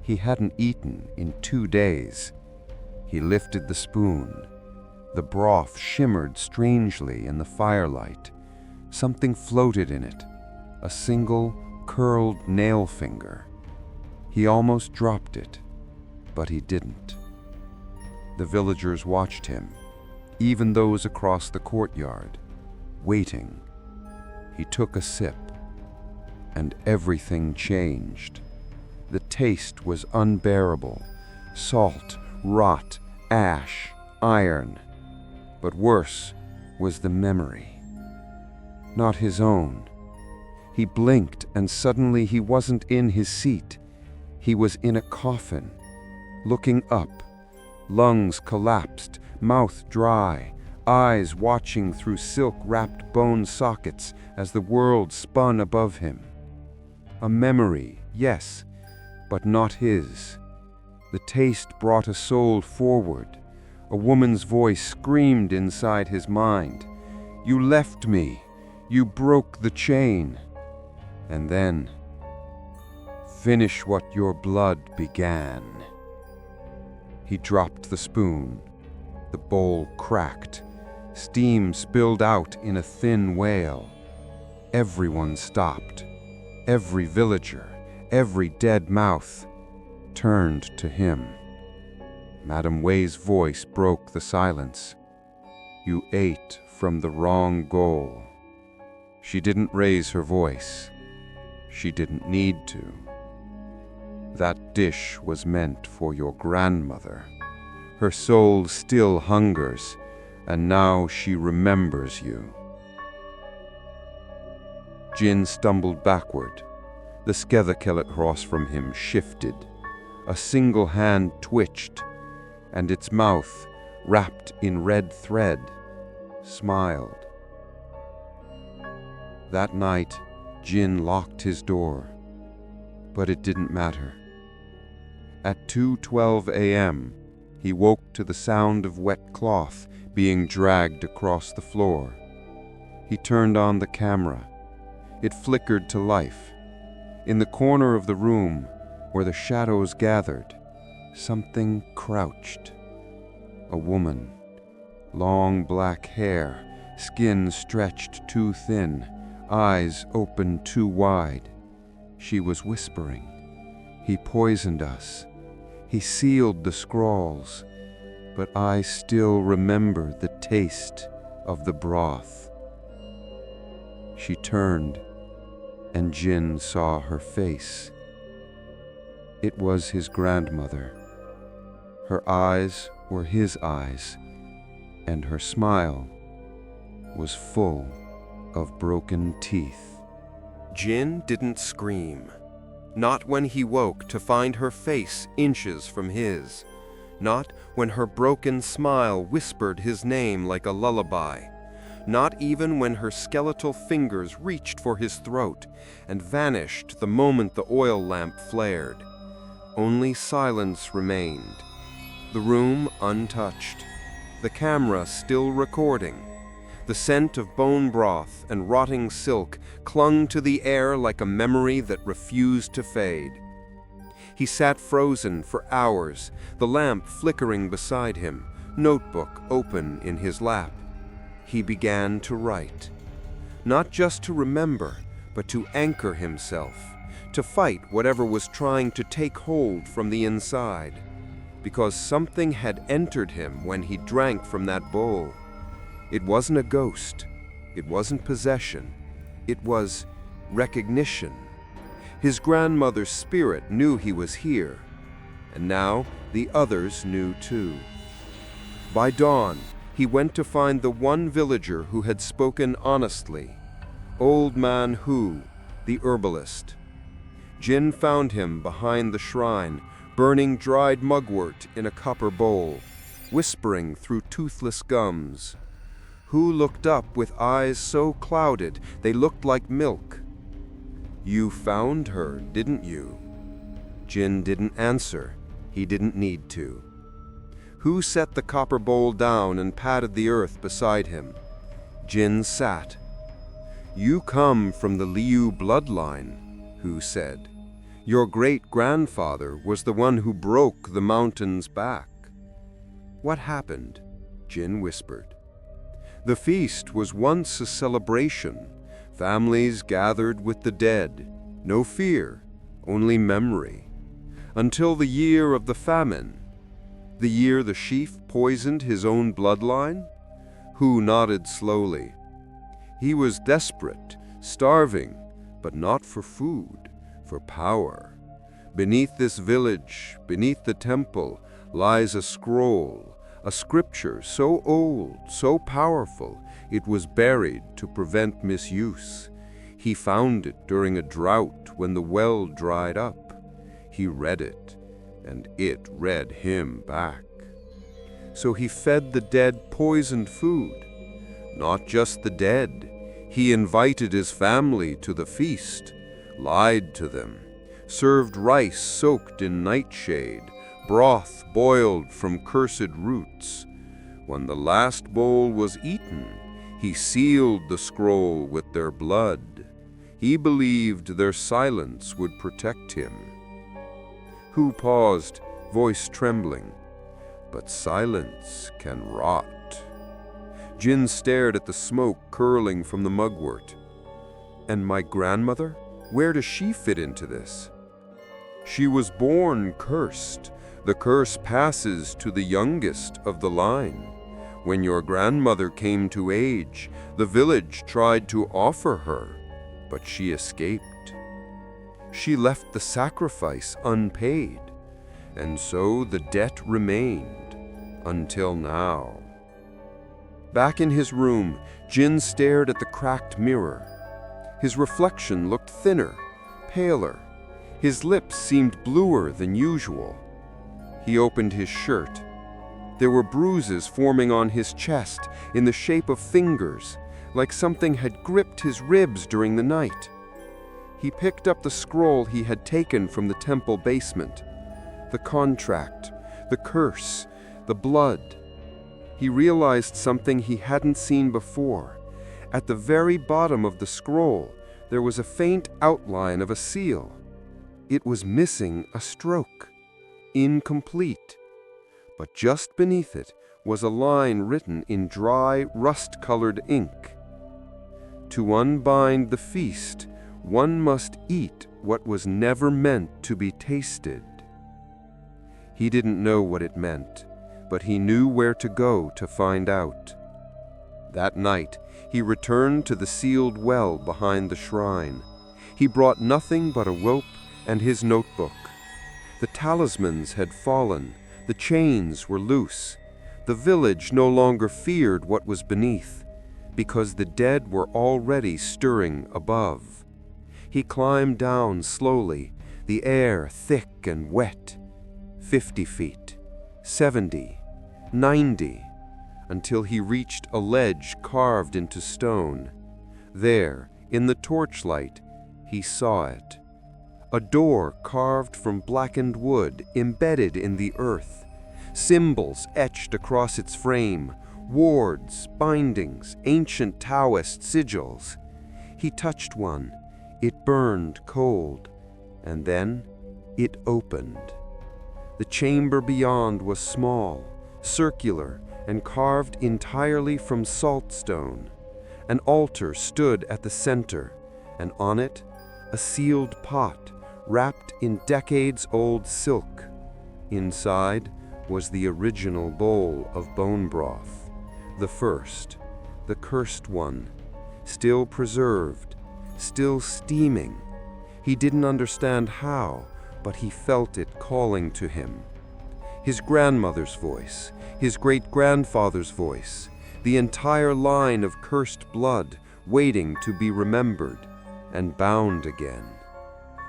He hadn't eaten in 2 days. He lifted the spoon, The broth shimmered strangely in the firelight. Something floated in it, a single curled nail finger. He almost dropped it, but he didn't. The villagers watched him, even those across the courtyard, waiting. He took a sip, and everything changed. The taste was unbearable. Salt, rot, ash, iron. But worse was the memory. Not his own. He blinked, and suddenly he wasn't in his seat. He was in a coffin, looking up, lungs collapsed, mouth dry, eyes watching through silk-wrapped bone sockets as the world spun above him. A memory, yes, but not his. The taste brought a soul forward. A woman's voice screamed inside his mind. "You left me. You broke the chain." And then, "Finish what your blood began." He dropped the spoon. The bowl cracked. Steam spilled out in a thin wail. Everyone stopped. Every villager, every dead mouth turned to him. Madame Wei's voice broke the silence. "You ate from the wrong goal." She didn't raise her voice. She didn't need to. "That dish was meant for your grandmother. Her soul still hungers, and now she remembers you." Jin stumbled backward. The sketherkellet across from him shifted. A single hand twitched, and its mouth, wrapped in red thread, smiled. That night, Jin locked his door, but it didn't matter. At 2:12 a.m., he woke to the sound of wet cloth being dragged across the floor. He turned on the camera. It flickered to life. In the corner of the room, where the shadows gathered, something crouched. A woman. Long black hair, skin stretched too thin, eyes open too wide. She was whispering. "He poisoned us. He sealed the scrawls. But I still remember the taste of the broth." She turned, and Jin saw her face. It was his grandmother. Her eyes were his eyes, and her smile was full of broken teeth. Jin didn't scream. Not when he woke to find her face inches from his. Not when her broken smile whispered his name like a lullaby. Not even when her skeletal fingers reached for his throat and vanished the moment the oil lamp flared. Only silence remained. The room untouched. The camera still recording. The scent of bone broth and rotting silk clung to the air like a memory that refused to fade. He sat frozen for hours, the lamp flickering beside him, notebook open in his lap. He began to write. Not just to remember, but to anchor himself, to fight whatever was trying to take hold from the inside. Because something had entered him when he drank from that bowl. It wasn't a ghost. It wasn't possession. It was recognition. His grandmother's spirit knew he was here, and now the others knew too. By dawn, he went to find the one villager who had spoken honestly, Old Man Hu, the herbalist. Jin found him behind the shrine, burning dried mugwort in a copper bowl, whispering through toothless gums. Hu looked up with eyes so clouded they looked like milk. "You found her, didn't you?" Jin didn't answer. He didn't need to. Hu set the copper bowl down and patted the earth beside him. Jin sat. "You come from the Liu bloodline," Hu said. "Your great-grandfather was the one who broke the mountain's back." "What happened?" Jin whispered. The feast was once a celebration. Families gathered with the dead. No fear, only memory. Until the year of the famine. The year the chief poisoned his own bloodline? Hu nodded slowly. He was desperate, starving, but not for food, for power. Beneath this village, beneath the temple, lies a scroll, a scripture so old, so powerful, it was buried to prevent misuse. He found it during a drought when the well dried up. He read it, and it read him back. So he fed the dead poisoned food. Not just the dead. He invited his family to the feast, lied to them, served rice soaked in nightshade, broth boiled from cursed roots. When the last bowl was eaten, he sealed the scroll with their blood. He believed their silence would protect him. Hu paused, voice trembling. But silence can rot. Jin stared at the smoke curling from the mugwort. And my grandmother? Where does she fit into this? She was born cursed. The curse passes to the youngest of the line. When your grandmother came to age, the village tried to offer her, but she escaped. She left the sacrifice unpaid, and so the debt remained until now. Back in his room, Jin stared at the cracked mirror. His reflection looked thinner, paler. His lips seemed bluer than usual. He opened his shirt. There were bruises forming on his chest in the shape of fingers, like something had gripped his ribs during the night. He picked up the scroll he had taken from the temple basement. The contract, the curse, the blood. He realized something he hadn't seen before. At the very bottom of the scroll, there was a faint outline of a seal. It was missing a stroke, incomplete. But just beneath it was a line written in dry, rust-colored ink. To unbind the feast, one must eat what was never meant to be tasted. He didn't know what it meant, but he knew where to go to find out. That night, he returned to the sealed well behind the shrine. He brought nothing but a rope and his notebook. The talismans had fallen, the chains were loose. The village no longer feared what was beneath, because the dead were already stirring above. He climbed down slowly, the air thick and wet. 50 feet, 70, 90, until he reached a ledge carved into stone. There, in the torchlight, he saw it. A door carved from blackened wood, embedded in the earth. Symbols etched across its frame, wards, bindings, ancient Taoist sigils. He touched one. It burned cold, and then it opened. The chamber beyond was small, circular, and carved entirely from saltstone. An altar stood at the center, and on it, a sealed pot wrapped in decades-old silk. Inside was the original bowl of bone broth, the first, the cursed one, still preserved, still steaming. He didn't understand how, but he felt it calling to him. His grandmother's voice, his great-grandfather's voice, the entire line of cursed blood waiting to be remembered and bound again.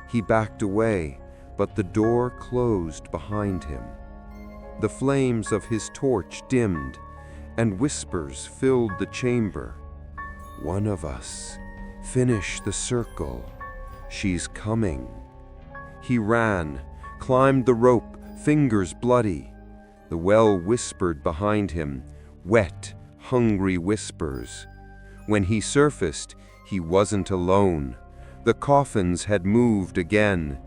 He backed away, but the door closed behind him. The flames of his torch dimmed, and whispers filled the chamber. One of us. Finish the circle. She's coming. He ran, climbed the rope, fingers bloody. The well whispered behind him, wet, hungry whispers. When he surfaced, he wasn't alone. The coffins had moved again.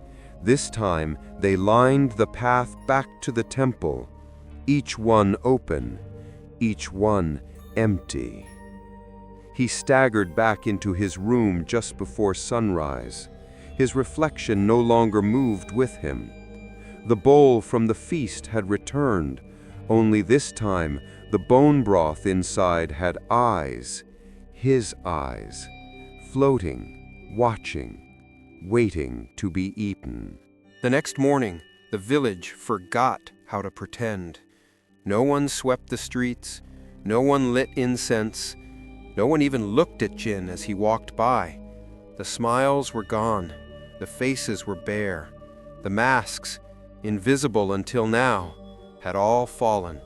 This time, they lined the path back to the temple, each one open, each one empty. He staggered back into his room just before sunrise. His reflection no longer moved with him. The bowl from the feast had returned, only this time the bone broth inside had eyes, his eyes, floating, watching, waiting to be eaten. The next morning, the village forgot how to pretend. No one swept the streets, no one lit incense, no one even looked at Jin as he walked by. The smiles were gone, the faces were bare, the masks, invisible until now, had all fallen.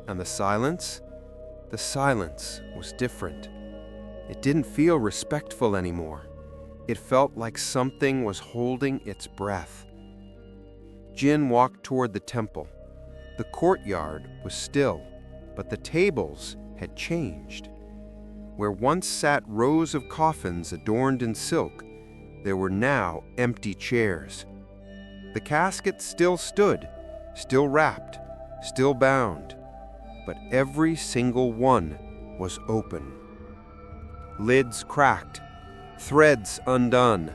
And the silence was different. It didn't feel respectful anymore. It felt like something was holding its breath. Jin walked toward the temple. The courtyard was still, but the tables had changed. Where once sat rows of coffins adorned in silk, there were now empty chairs. The casket still stood, still wrapped, still bound, but every single one was open. Lids cracked, threads undone,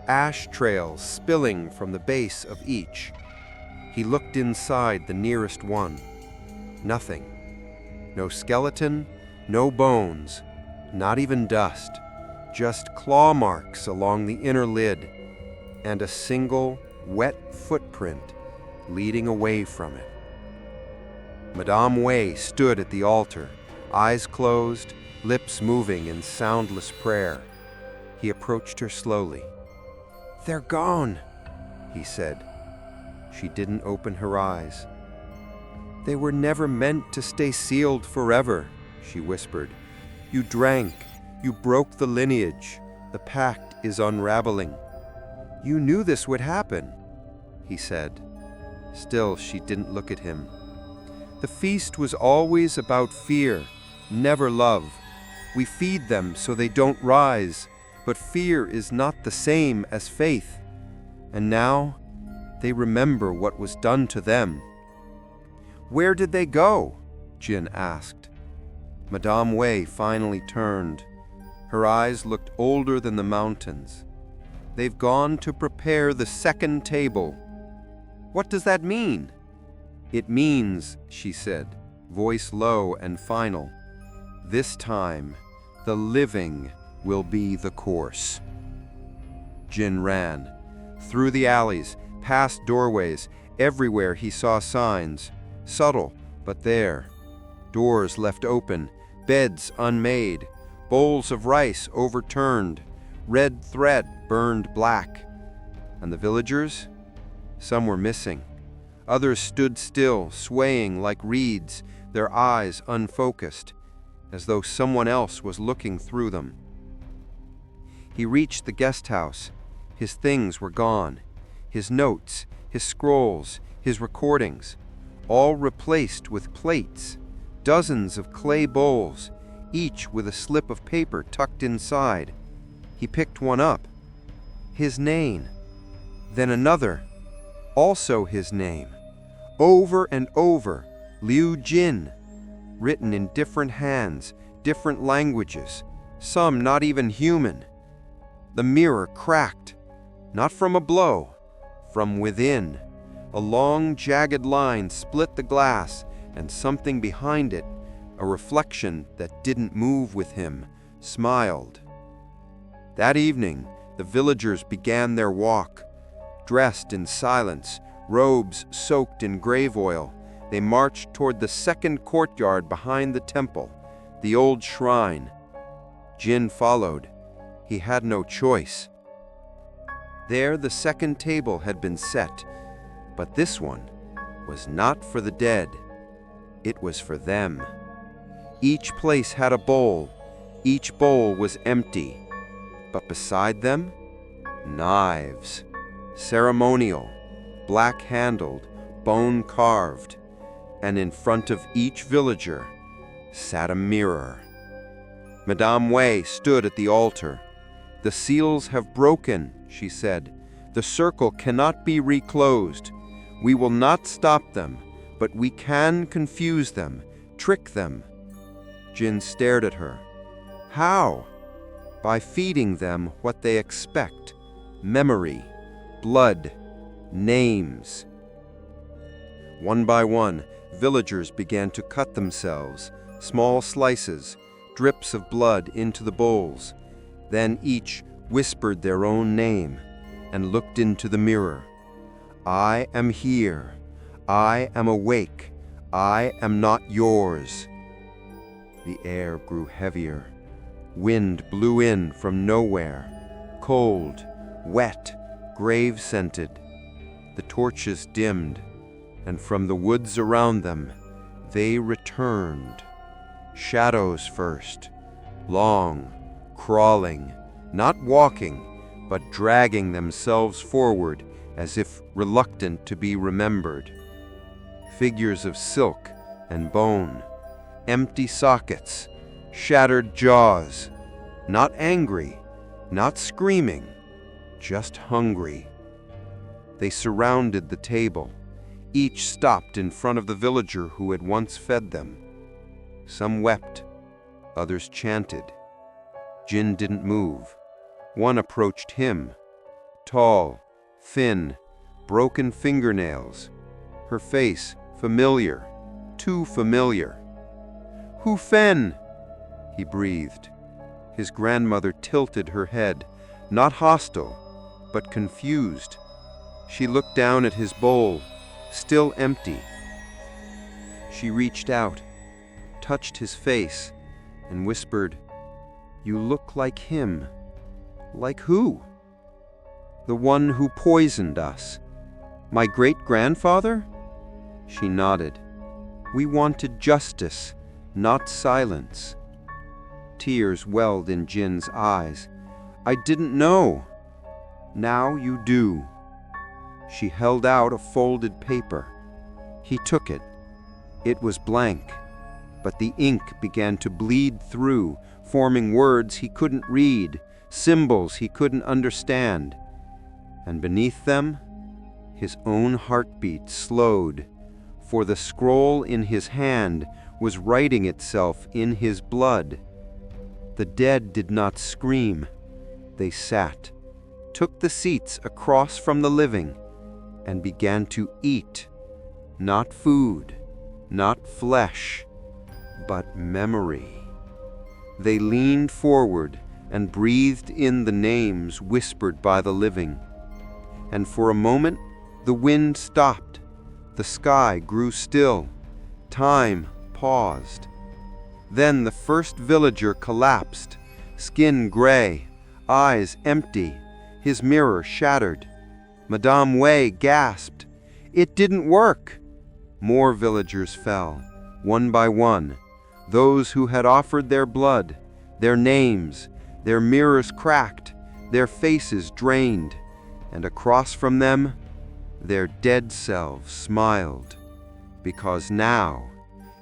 ash trails spilling from the base of each. He looked inside the nearest one. Nothing. No skeleton, no bones, not even dust, just claw marks along the inner lid, and a single wet footprint leading away from it. Madame Wei stood at the altar, eyes closed, lips moving in soundless prayer. He approached her slowly. "They're gone," he said. She didn't open her eyes. "They were never meant to stay sealed forever," she whispered. "You drank, you broke the lineage, the pact is unraveling." "You knew this would happen," he said. Still, she didn't look at him. "The feast was always about fear, never love. We feed them so they don't rise, but fear is not the same as faith. And now, they remember what was done to them." "Where did they go?" Jin asked. Madame Wei finally turned. Her eyes looked older than the mountains. "They've gone to prepare the second table." "What does that mean?" "It means," she said, voice low and final, "this time, the living will be the course." Jin ran. Through the alleys, past doorways, everywhere he saw signs. Subtle, but there. Doors left open, beds unmade, bowls of rice overturned, red thread burned black. And the villagers? Some were missing. Others stood still, swaying like reeds, their eyes unfocused, as though someone else was looking through them. He reached the guest house. His things were gone. His notes, his scrolls, his recordings, all replaced with plates, dozens of clay bowls, each with a slip of paper tucked inside. He picked one up. His name. Then another. Also his name. Over and over, Liu Jin, written in different hands, different languages, some not even human. The mirror cracked, not from a blow, from within. A long, jagged line split the glass, and something behind it, a reflection that didn't move with him, smiled. That evening, the villagers began their walk. Dressed in silence, robes soaked in grave oil, they marched toward the second courtyard behind the temple, the old shrine. Jin followed. He had no choice. There the second table had been set, but this one was not for the dead. It was for them. Each place had a bowl. Each bowl was empty. But beside them, knives. Ceremonial, black-handled, bone-carved. And in front of each villager sat a mirror. Madame Wei stood at the altar. "The seals have broken," she said. "The circle cannot be reclosed. We will not stop them, but we can confuse them, Trick them. Jin stared at her. How? By feeding them what they expect. Memory, blood, names. One by one, villagers began to cut themselves, small slices, drips of blood into the bowls. Then each whispered their own name and looked into the mirror. I am here. I am awake. I am not yours. The air grew heavier. Wind blew in from nowhere, cold, wet, grave-scented. The torches dimmed, and from the woods around them, they returned. Shadows first, long, crawling, not walking, but dragging themselves forward as if reluctant to be remembered. Figures of silk and bone, empty sockets, shattered jaws, not angry, not screaming, just hungry. They surrounded the table. Each stopped in front of the villager who had once fed them. Some wept, others chanted. Jin didn't move. One approached him, tall, thin, broken fingernails, her face familiar, too familiar. Hu Fen, he breathed. His grandmother tilted her head, not hostile, but confused. She looked down at his bowl, still empty. She reached out, touched his face, and whispered, "You look like him." Like who? The one who poisoned us. My great-grandfather? She nodded. We wanted justice, not silence. Tears welled in Jin's eyes. I didn't know. Now you do. She held out a folded paper. He took it. It was blank, but the ink began to bleed through, forming words he couldn't read, symbols he couldn't understand. And beneath them, his own heartbeat slowed, for the scroll in his hand was writing itself in his blood. The dead did not scream. They sat, took the seats across from the living, and began to eat. Not food, not flesh, but memory. They leaned forward and breathed in the names whispered by the living. And for a moment, the wind stopped. The sky grew still. Time paused. Then the first villager collapsed, skin gray, eyes empty, his mirror shattered. Madame Wei gasped. It didn't work. More villagers fell, one by one. Those who had offered their blood, their names, their mirrors cracked, their faces drained, and across from them, their dead selves smiled, because now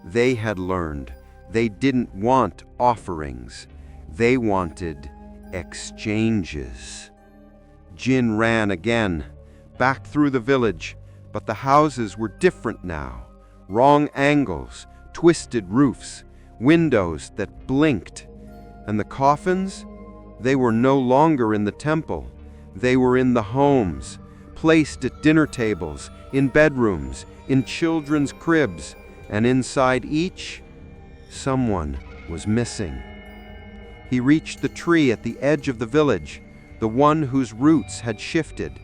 they had learned they didn't want offerings, they wanted exchanges. Jin ran again, back through the village, but the houses were different now. Wrong angles, twisted roofs, windows that blinked. And the coffins? They were no longer in the temple. They were in the homes, placed at dinner tables, in bedrooms, in children's cribs, and inside each, someone was missing. He reached the tree at the edge of the village, the one whose roots had shifted.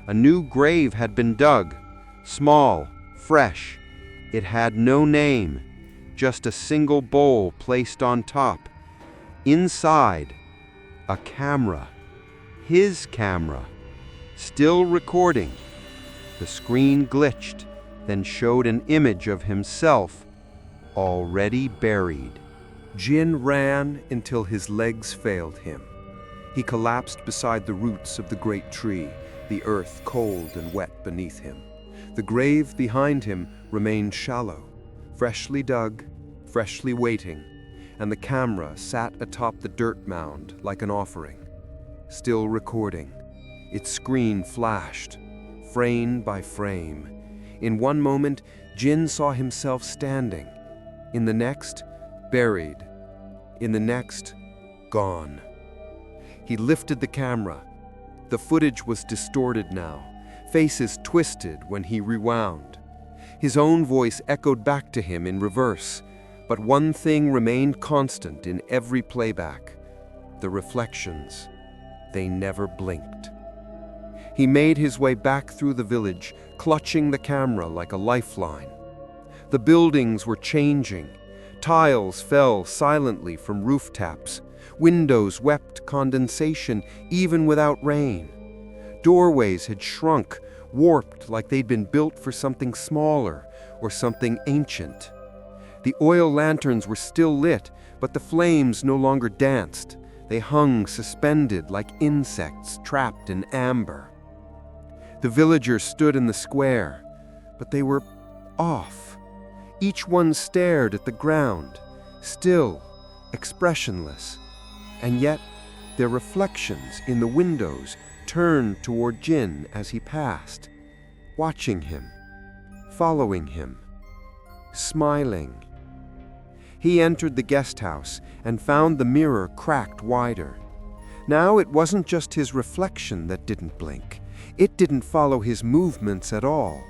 A new grave had been dug, small, fresh. It had no name, just a single bowl placed on top. Inside, a camera, his camera, still recording. The screen glitched, then showed an image of himself, already buried. Jin ran until his legs failed him. He collapsed beside the roots of the great tree, the earth cold and wet beneath him. The grave behind him remained shallow, freshly dug, freshly waiting, and the camera sat atop the dirt mound like an offering, still recording. Its screen flashed, frame by frame. In one moment, Jin saw himself standing, In the next, buried. In the next, gone. He lifted the camera. The footage was distorted now, faces twisted when he rewound. His own voice echoed back to him in reverse, but one thing remained constant in every playback: the reflections. They never blinked. He made his way back through the village, clutching the camera like a lifeline. The buildings were changing. Tiles fell silently from roof taps. Windows wept condensation even without rain. Doorways had shrunk, warped like they'd been built for something smaller or something ancient. The oil lanterns were still lit, but the flames no longer danced. They hung suspended like insects trapped in amber. The villagers stood in the square, but they were off. Each one stared at the ground, still, expressionless, and yet their reflections in the windows turned toward Jin as he passed, watching him, following him, smiling. He entered the guest house and found the mirror cracked wider. Now it wasn't just his reflection that didn't blink. It didn't follow his movements at all.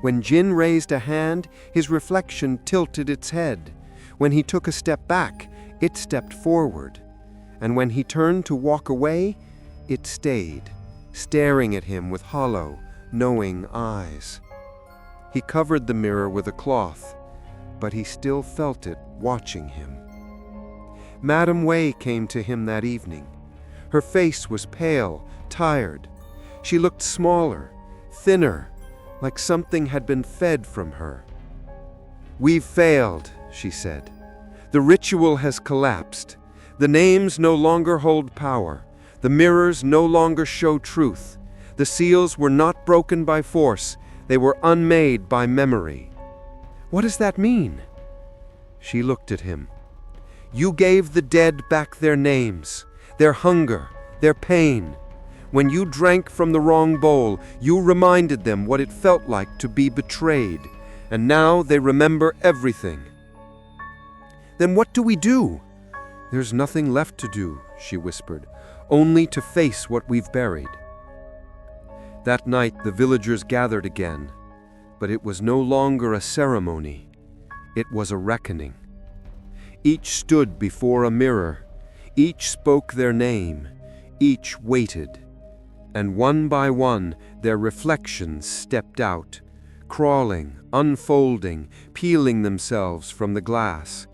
When Jin raised a hand, his reflection tilted its head. When he took a step back, it stepped forward. And when he turned to walk away, it stayed, staring at him with hollow, knowing eyes. He covered the mirror with a cloth, but he still felt it watching him. Madame Wei came to him that evening. Her face was pale, tired. She looked smaller, thinner, like something had been fed from her. "We've failed," she said. "The ritual has collapsed. The names no longer hold power. The mirrors no longer show truth. The seals were not broken by force. They were unmade by memory." "What does that mean?" She looked at him. "You gave the dead back their names, their hunger, their pain. When you drank from the wrong bowl, you reminded them what it felt like to be betrayed, and now they remember everything." "Then what do we do?" "There's nothing left to do," she whispered, "only to face what we've buried." That night the villagers gathered again, but it was no longer a ceremony. It was a reckoning. Each stood before a mirror. Each spoke their name. Each waited. And one by one, their reflections stepped out, crawling, unfolding, peeling themselves from the glass.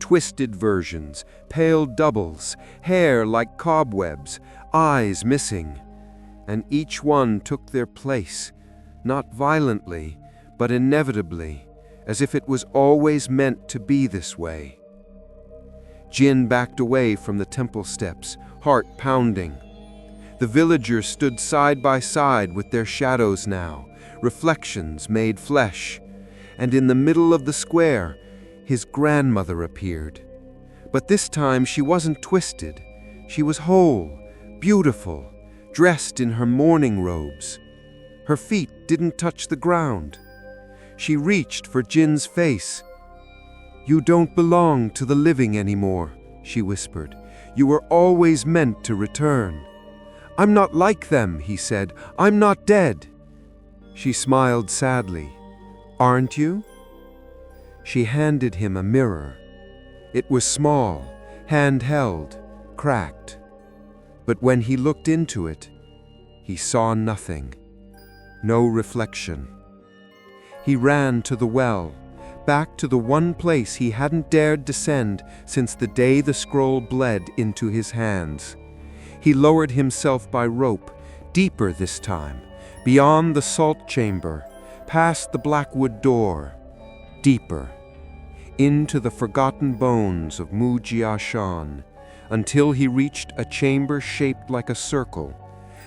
Twisted versions, pale doubles, hair like cobwebs, eyes missing. And each one took their place, not violently, but inevitably, as if it was always meant to be this way. Jin backed away from the temple steps, heart pounding. The villagers stood side by side with their shadows now, reflections made flesh, and in the middle of the square, his grandmother appeared. But this time she wasn't twisted. She was whole, beautiful, dressed in her mourning robes. Her feet didn't touch the ground. She reached for Jin's face. "You don't belong to the living anymore," she whispered. "You were always meant to return." "I'm not like them," he said. "I'm not dead." She smiled sadly. "Aren't you?" She handed him a mirror. It was small, handheld, cracked. But when he looked into it, he saw nothing. No reflection. He ran to the well, back to the one place he hadn't dared descend since the day the scroll bled into his hands. He lowered himself by rope, deeper this time, beyond the salt chamber, past the blackwood door, deeper, into the forgotten bones of Mujia Shan, until he reached a chamber shaped like a circle,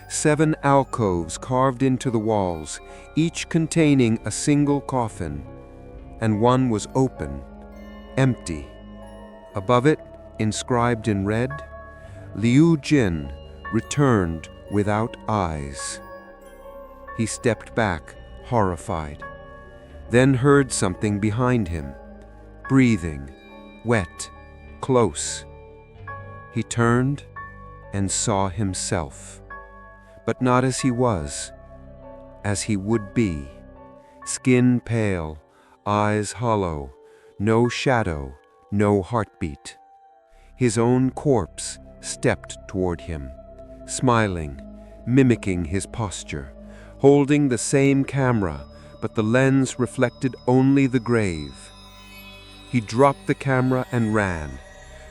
7 alcoves carved into the walls, each containing a single coffin, and one was open, empty. Above it, inscribed in red, Liu Jin returned without eyes. He stepped back, horrified, then heard something behind him. breathing, wet, close. He turned and saw himself, but not as he was, as he would be. Skin pale, eyes hollow, no shadow, no heartbeat. His own corpse stepped toward him, smiling, mimicking his posture, holding the same camera, but the lens reflected only the grave. He dropped the camera and ran,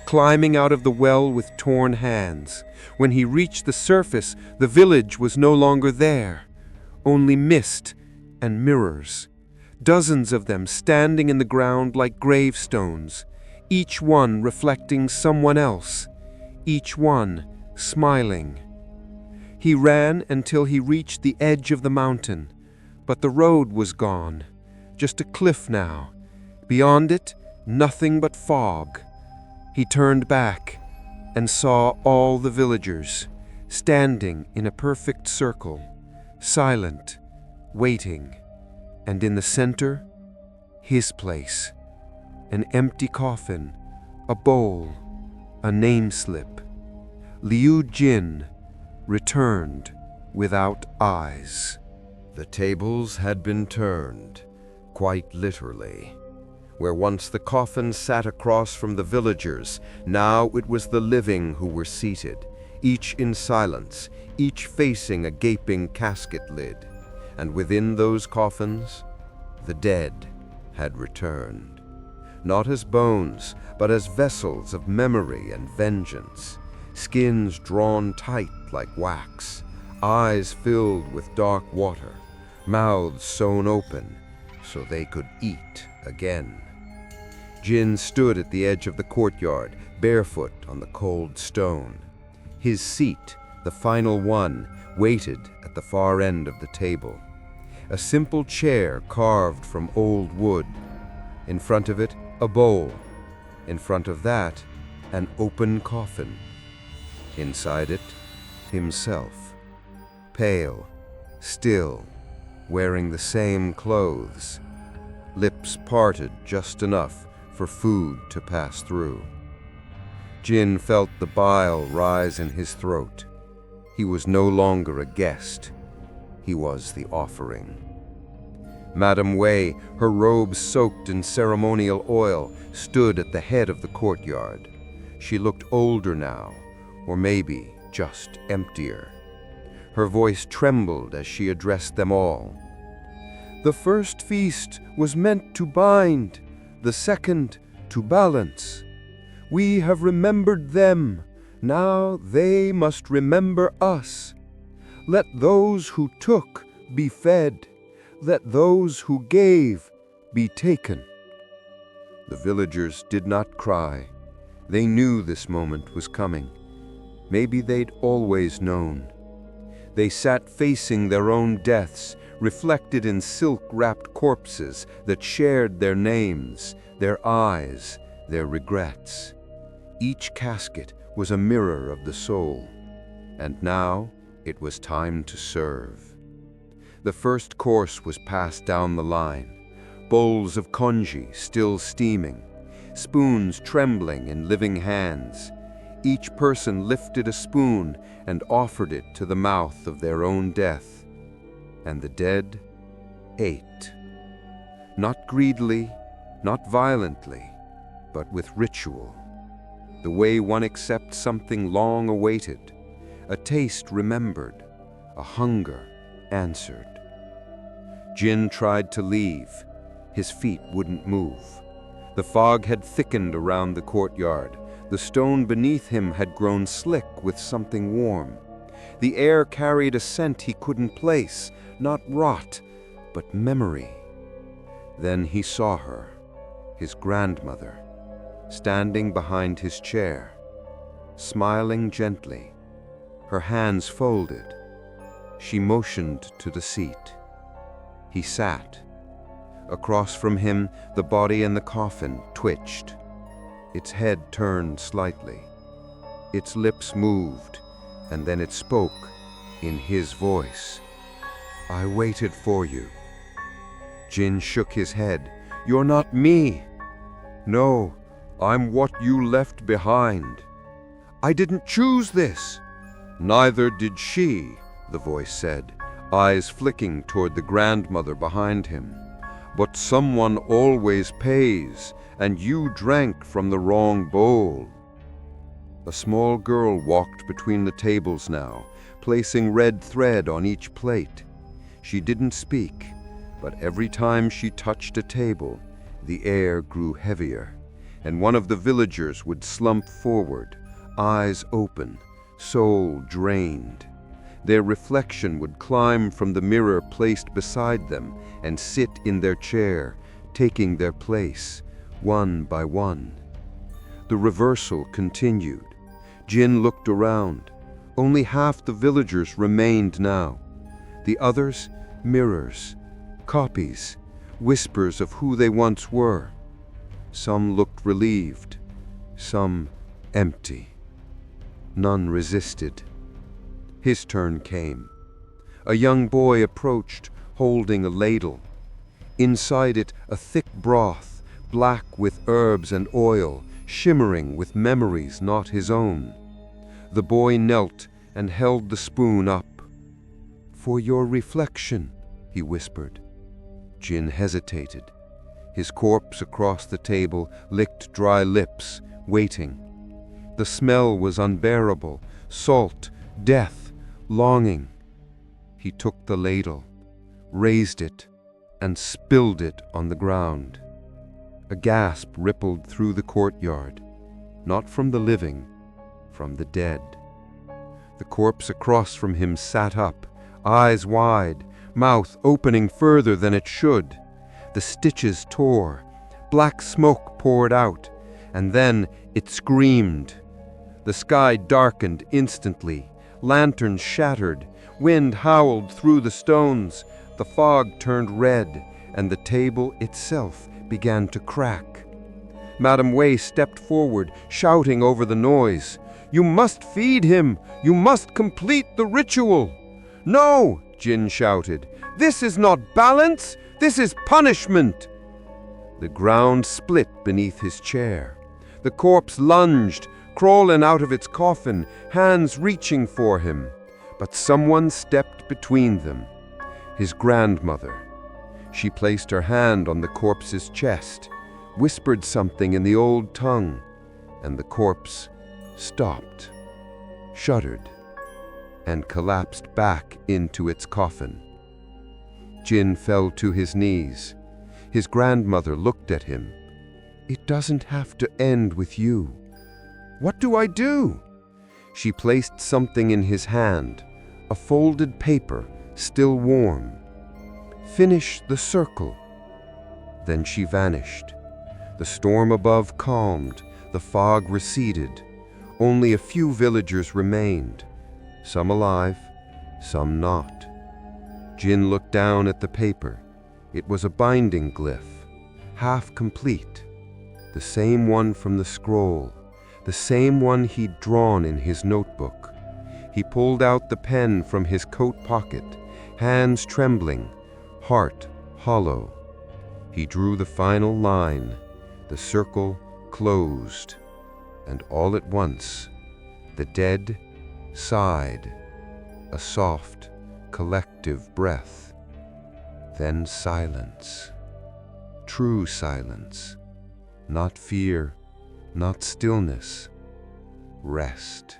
climbing out of the well with torn hands. When he reached the surface, the village was no longer there, only mist and mirrors, dozens of them standing in the ground like gravestones, each one reflecting someone else, each one smiling. He ran until he reached the edge of the mountain, but the road was gone, just a cliff now. Beyond it, nothing but fog. He turned back and saw all the villagers standing in a perfect circle, silent, waiting, and in the center, his place, an empty coffin, a bowl, a name slip. Liu Jin returned without eyes. The tables had been turned, quite literally. Where once the coffin sat across from the villagers, now it was the living who were seated, each in silence, each facing a gaping casket lid. And within those coffins, the dead had returned. Not as bones, but as vessels of memory and vengeance, skins drawn tight like wax, eyes filled with dark water, mouths sewn open so they could eat again. Jin stood at the edge of the courtyard, barefoot on the cold stone. His seat, the final one, waited at the far end of the table. A simple chair carved from old wood. In front of it, a bowl. In front of that, an open coffin. Inside it, himself. Pale, still, wearing the same clothes. Lips parted just enough for food to pass through. Jin felt the bile rise in his throat. He was no longer a guest. He was the offering. Madame Wei, her robes soaked in ceremonial oil, stood at the head of the courtyard. She looked older now, or maybe just emptier. Her voice trembled as she addressed them all. The first feast was meant to bind, the second to balance. We have remembered them, now they must remember us. Let those who took be fed, let those who gave be taken. The villagers did not cry. They knew this moment was coming. Maybe they'd always known. They sat facing their own deaths, reflected in silk-wrapped corpses that shared their names, their eyes, their regrets. Each casket was a mirror of the soul, and now it was time to serve. The first course was passed down the line, bowls of congee still steaming, spoons trembling in living hands. Each person lifted a spoon and offered it to the mouth of their own death, and the dead ate. Not greedily, not violently, but with ritual. The way one accepts something long awaited, a taste remembered, a hunger answered. Jin tried to leave. His feet wouldn't move. The fog had thickened around the courtyard. The stone beneath him had grown slick with something warm. The air carried a scent he couldn't place, not rot, but memory. Then he saw her, his grandmother, standing behind his chair, smiling gently, her hands folded. She motioned to the seat. He sat. Across from him, the body in the coffin twitched. Its head turned slightly. Its lips moved, and then it spoke in his voice. I waited for you. Jin shook his head. You're not me. No, I'm what you left behind. I didn't choose this. Neither did she, the voice said, eyes flicking toward the grandmother behind him. But someone always pays, and you drank from the wrong bowl. A small girl walked between the tables now, placing red thread on each plate. She didn't speak, but every time she touched a table, the air grew heavier, and one of the villagers would slump forward, eyes open, soul drained. Their reflection would climb from the mirror placed beside them and sit in their chair, taking their place, one by one. The reversal continued. Jin looked around. Only half the villagers remained now. The others, mirrors, copies, whispers of who they once were. Some looked relieved, some empty. None resisted. His turn came. A young boy approached, holding a ladle. Inside it, a thick broth, black with herbs and oil, shimmering with memories not his own. The boy knelt and held the spoon up. "For your reflection," he whispered. Jin hesitated. His corpse across the table licked dry lips, waiting. The smell was unbearable, salt, death, longing. He took the ladle, raised it, and spilled it on the ground. A gasp rippled through the courtyard, not from the living, from the dead. The corpse across from him sat up, eyes wide, mouth opening further than it should. The stitches tore, black smoke poured out, and then it screamed. The sky darkened instantly, lanterns shattered, wind howled through the stones, the fog turned red, and the table itself began to crack. Madame Wei stepped forward, shouting over the noise. "You must feed him! You must complete the ritual!" "No!" Jin shouted. "This is not balance! This is punishment!" The ground split beneath his chair. The corpse lunged, crawling out of its coffin, hands reaching for him. But someone stepped between them. His grandmother. She placed her hand on the corpse's chest, whispered something in the old tongue, and the corpse stopped, shuddered, and collapsed back into its coffin. Jin fell to his knees. His grandmother looked at him. "It doesn't have to end with you." "What do I do?" She placed something in his hand, a folded paper, still warm. "Finish the circle." Then she vanished. The storm above calmed, the fog receded. Only a few villagers remained, some alive, some not. Jin looked down at the paper. It was a binding glyph, half complete, the same one from the scroll, the same one he'd drawn in his notebook. He pulled out the pen from his coat pocket, hands trembling, heart hollow. He drew the final line. The circle closed, and all at once, the dead sighed, a soft, collective breath. Then silence. True silence. Not fear, not stillness. Rest.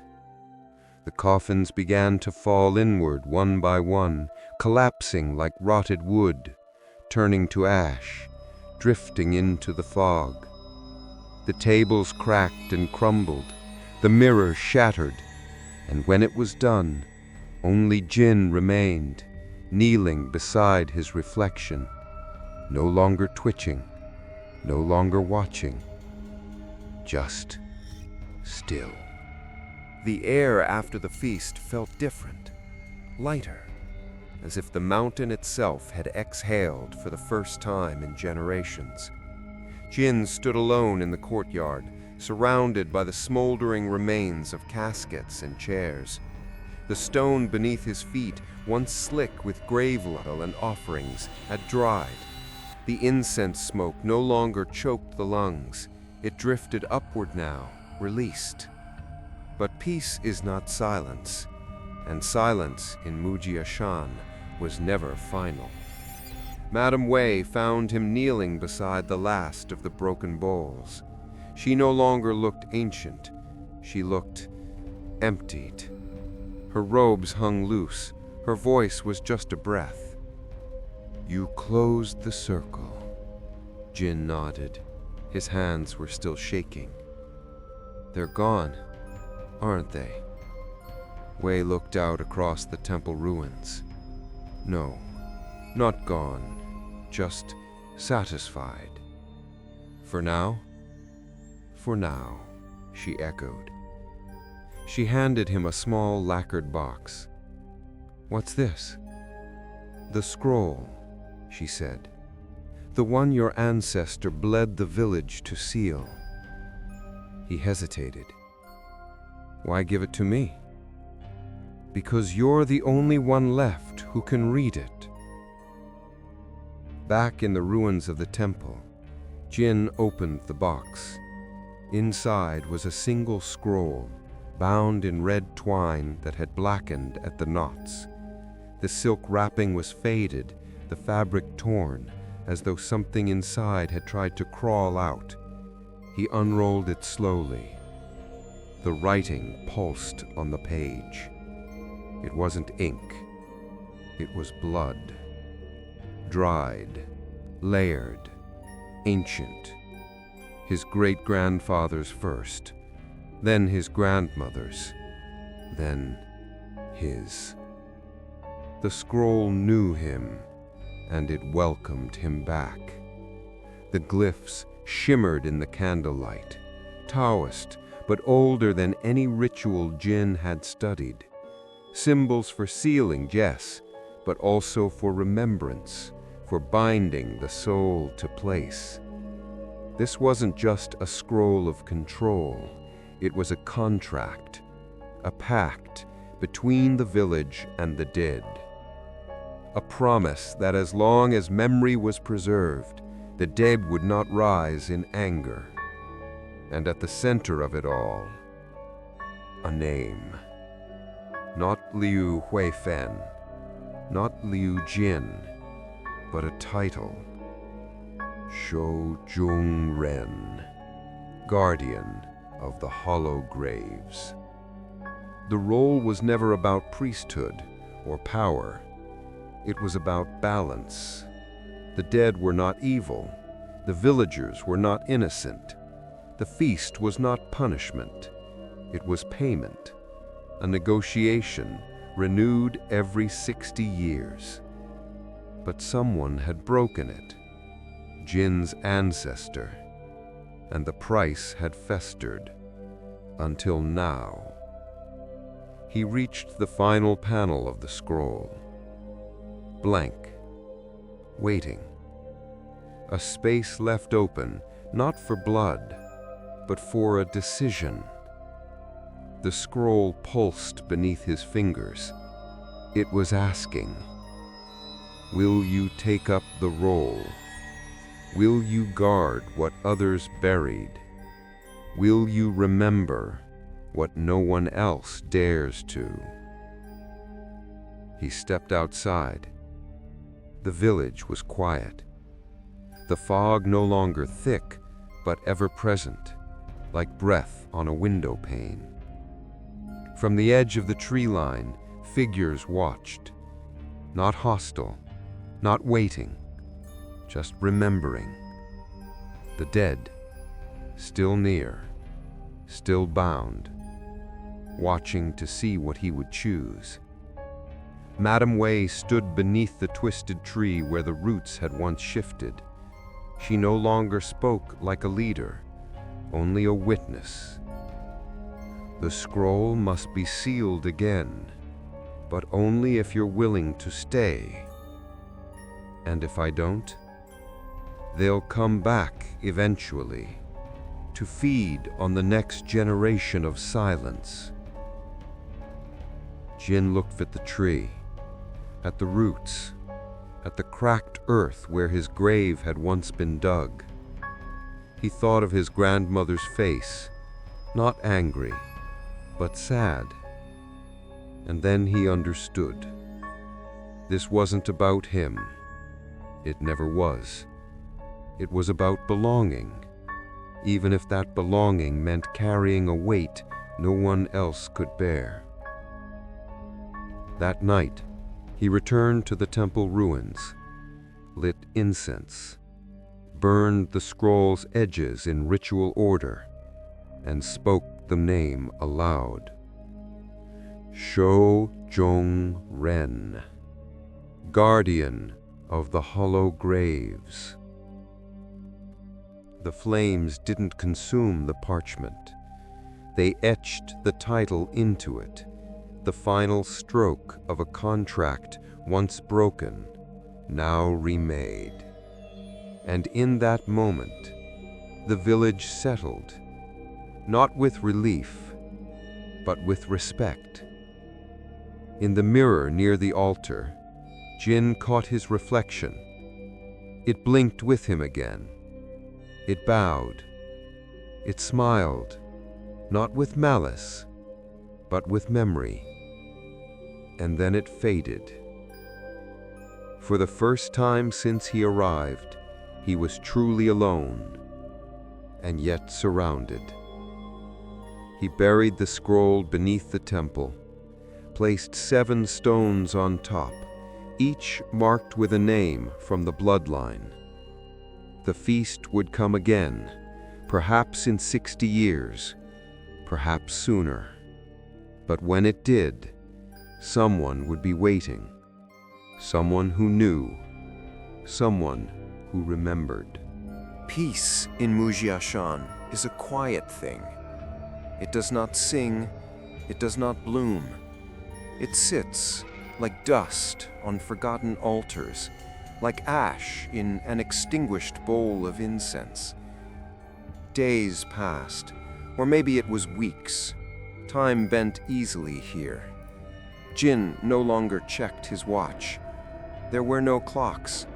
The coffins began to fall inward one by one, collapsing like rotted wood, turning to ash, drifting into the fog. The tables cracked and crumbled, the mirror shattered, and when it was done, only Jin remained, kneeling beside his reflection, no longer twitching, no longer watching, just still. The air after the feast felt different, lighter, as if the mountain itself had exhaled for the first time in generations. Jin stood alone in the courtyard, surrounded by the smoldering remains of caskets and chairs. The stone beneath his feet, once slick with grave level and offerings, had dried. The incense smoke no longer choked the lungs. It drifted upward now, released. But peace is not silence, and silence in Mujiashan was never final. Madame Wei found him kneeling beside the last of the broken bowls. She no longer looked ancient. She looked emptied. Her robes hung loose. Her voice was just a breath. "You closed the circle." Jin nodded. His hands were still shaking. "They're gone, aren't they?" Wei looked out across the temple ruins. "No, not gone, just satisfied." "For now?" "For now," she echoed. She handed him a small lacquered box. "What's this?" "The scroll," she said. "The one your ancestor bled the village to seal." He hesitated. "Why give it to me?" "Because you're the only one left who can read it." Back in the ruins of the temple, Jin opened the box. Inside was a single scroll, bound in red twine that had blackened at the knots. The silk wrapping was faded, the fabric torn, as though something inside had tried to crawl out. He unrolled it slowly. The writing pulsed on the page. It wasn't ink. It was blood. Dried, layered, ancient. His great-grandfather's first, then his grandmother's, then his. The scroll knew him, and it welcomed him back. The glyphs shimmered in the candlelight, Taoist, but older than any ritual Jin had studied. Symbols for sealing, yes, but also for remembrance, for binding the soul to place. This wasn't just a scroll of control. It was a contract, a pact between the village and the dead. A promise that as long as memory was preserved, the dead would not rise in anger. And at the center of it all, a name. Not Liu Huifen, not Liu Jin, but a title. Shou Jung Ren, Guardian of the Hollow Graves. The role was never about priesthood or power. It was about balance. The dead were not evil. The villagers were not innocent. The feast was not punishment. It was payment, a negotiation renewed every 60 years. But someone had broken it. Jin's ancestor, and the price had festered, until now. He reached the final panel of the scroll. Blank, waiting. A space left open, not for blood, but for a decision. The scroll pulsed beneath his fingers. It was asking, will you take up the role? Will you guard what others buried? Will you remember what no one else dares to? He stepped outside. The village was quiet. The fog no longer thick, but ever-present, like breath on a window pane. From the edge of the tree line, figures watched. Not hostile, not waiting, just remembering. The dead, still near, still bound, watching to see what he would choose. Madame Wei stood beneath the twisted tree where the roots had once shifted. She no longer spoke like a leader, only a witness. The scroll must be sealed again, but only if you're willing to stay. And if I don't, they'll come back eventually, to feed on the next generation of silence. Jin looked at the tree, at the roots, at the cracked earth where his grave had once been dug. He thought of his grandmother's face, not angry, but sad. And then he understood. This wasn't about him. It never was. It was about belonging, even if that belonging meant carrying a weight no one else could bear. That night, he returned to the temple ruins, lit incense, burned the scroll's edges in ritual order, and spoke the name aloud. Shojong-ren, guardian of the hollow graves. The flames didn't consume the parchment. They etched the title into it, the final stroke of a contract once broken, now remade. And in that moment, the village settled, not with relief, but with respect. In the mirror near the altar, Jin caught his reflection. It blinked with him again. It bowed. It smiled, not with malice, but with memory. And then it faded. For the first time since he arrived, he was truly alone, and yet surrounded. He buried the scroll beneath the temple, placed 7 stones on top, each marked with a name from the bloodline. The feast would come again, perhaps in 60 years, perhaps sooner. But when it did, someone would be waiting. Someone who knew. Someone who remembered. Peace in Mujiashan is a quiet thing. It does not sing, it does not bloom. It sits like dust on forgotten altars, like ash in an extinguished bowl of incense. Days passed, or maybe it was weeks. Time bent easily here. Jin no longer checked his watch. There were no clocks,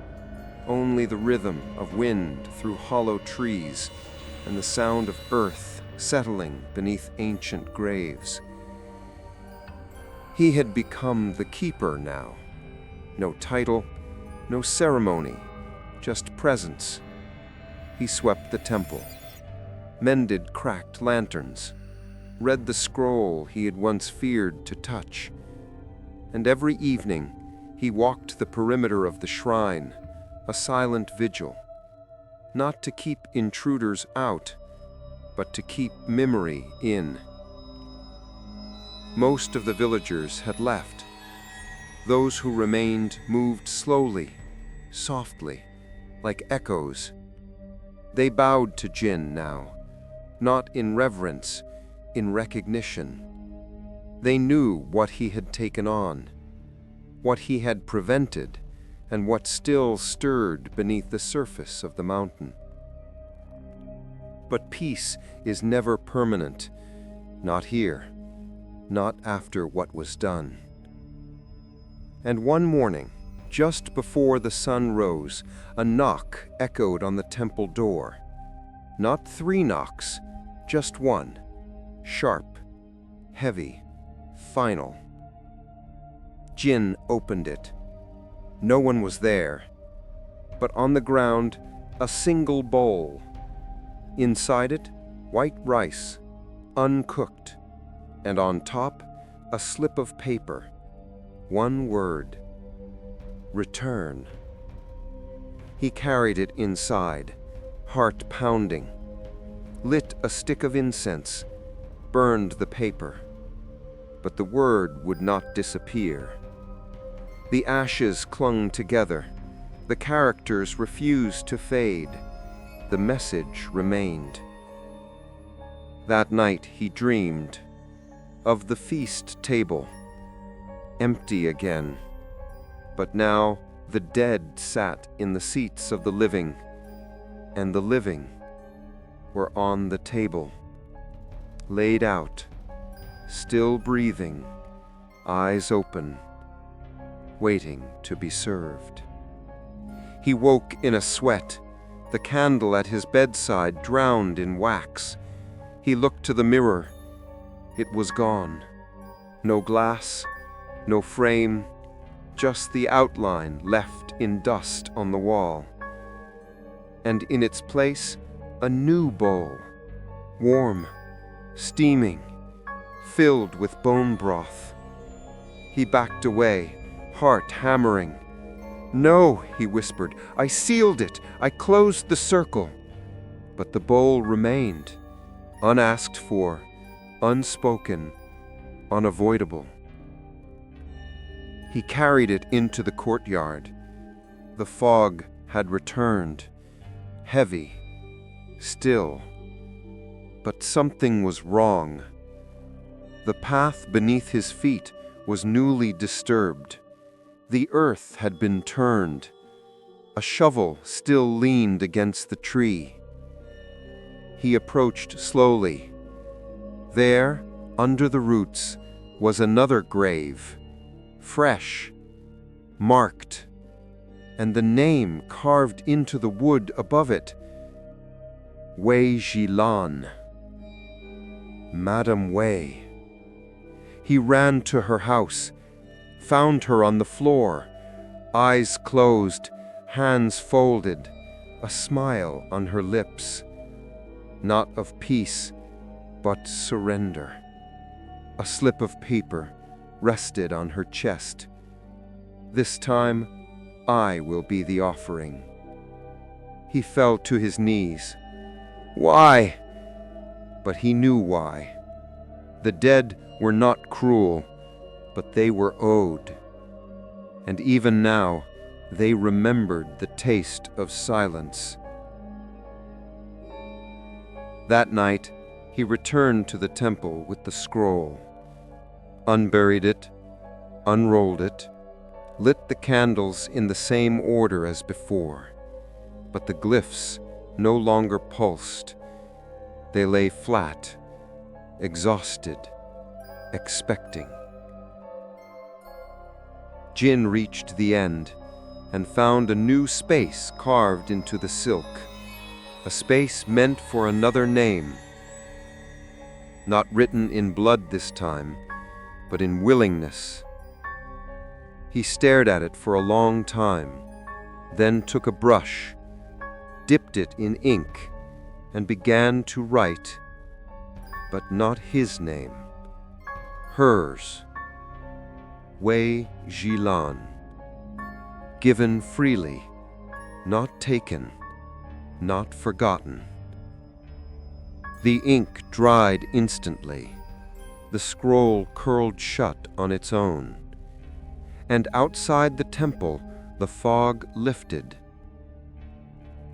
only the rhythm of wind through hollow trees and the sound of earth settling beneath ancient graves. He had become the keeper now. No title, no ceremony, just presence. He swept the temple, mended cracked lanterns, read the scroll he had once feared to touch. And every evening, he walked the perimeter of the shrine, a silent vigil, not to keep intruders out, but to keep memory in. Most of the villagers had left. Those who remained moved slowly, softly, like echoes. They bowed to Jin now, not in reverence, in recognition. They knew what he had taken on, what he had prevented, and what still stirred beneath the surface of the mountain. But peace is never permanent, not here, not after what was done. And one morning, just before the sun rose, a knock echoed on the temple door. Not 3 knocks, just one, sharp, heavy, final. Jin opened it. No one was there, but on the ground, a single bowl. Inside it, white rice, uncooked, and on top, a slip of paper. One word: return. He carried it inside, heart pounding, lit a stick of incense, burned the paper. But the word would not disappear. The ashes clung together. The characters refused to fade. The message remained. That night he dreamed of the feast table, empty again. But now the dead sat in the seats of the living, and the living were on the table, laid out, still breathing, eyes open, waiting to be served. He woke in a sweat, the candle at his bedside drowned in wax. He looked to the mirror. It was gone. No glass, no frame, just the outline left in dust on the wall. And in its place, a new bowl, warm, steaming, filled with bone broth. He backed away, heart hammering. "No," he whispered, "I sealed it. I closed the circle." But the bowl remained, unasked for, unspoken, unavoidable. He carried it into the courtyard. The fog had returned, heavy, still. But something was wrong. The path beneath his feet was newly disturbed. The earth had been turned. A shovel still leaned against the tree. He approached slowly. There, under the roots, was another grave, fresh, marked, and the name carved into the wood above it, Wei Jilan. Madame Wei. He ran to her house, found her on the floor, eyes closed, hands folded, a smile on her lips, not of peace, but surrender. A slip of paper rested on her chest. "This time, I will be the offering." He fell to his knees. Why? But he knew why. The dead were not cruel, but they were owed. And even now, they remembered the taste of silence. That night, he returned to the temple with the scroll, unburied it, unrolled it, lit the candles in the same order as before. But the glyphs no longer pulsed. They lay flat, exhausted, expecting. Jin reached the end and found a new space carved into the silk, a space meant for another name, not written in blood this time, but in willingness. He stared at it for a long time, then took a brush, dipped it in ink, and began to write, but not his name, hers. Wei Jilan. Given freely, not taken, not forgotten. The ink dried instantly. The scroll curled shut on its own. And outside the temple, the fog lifted.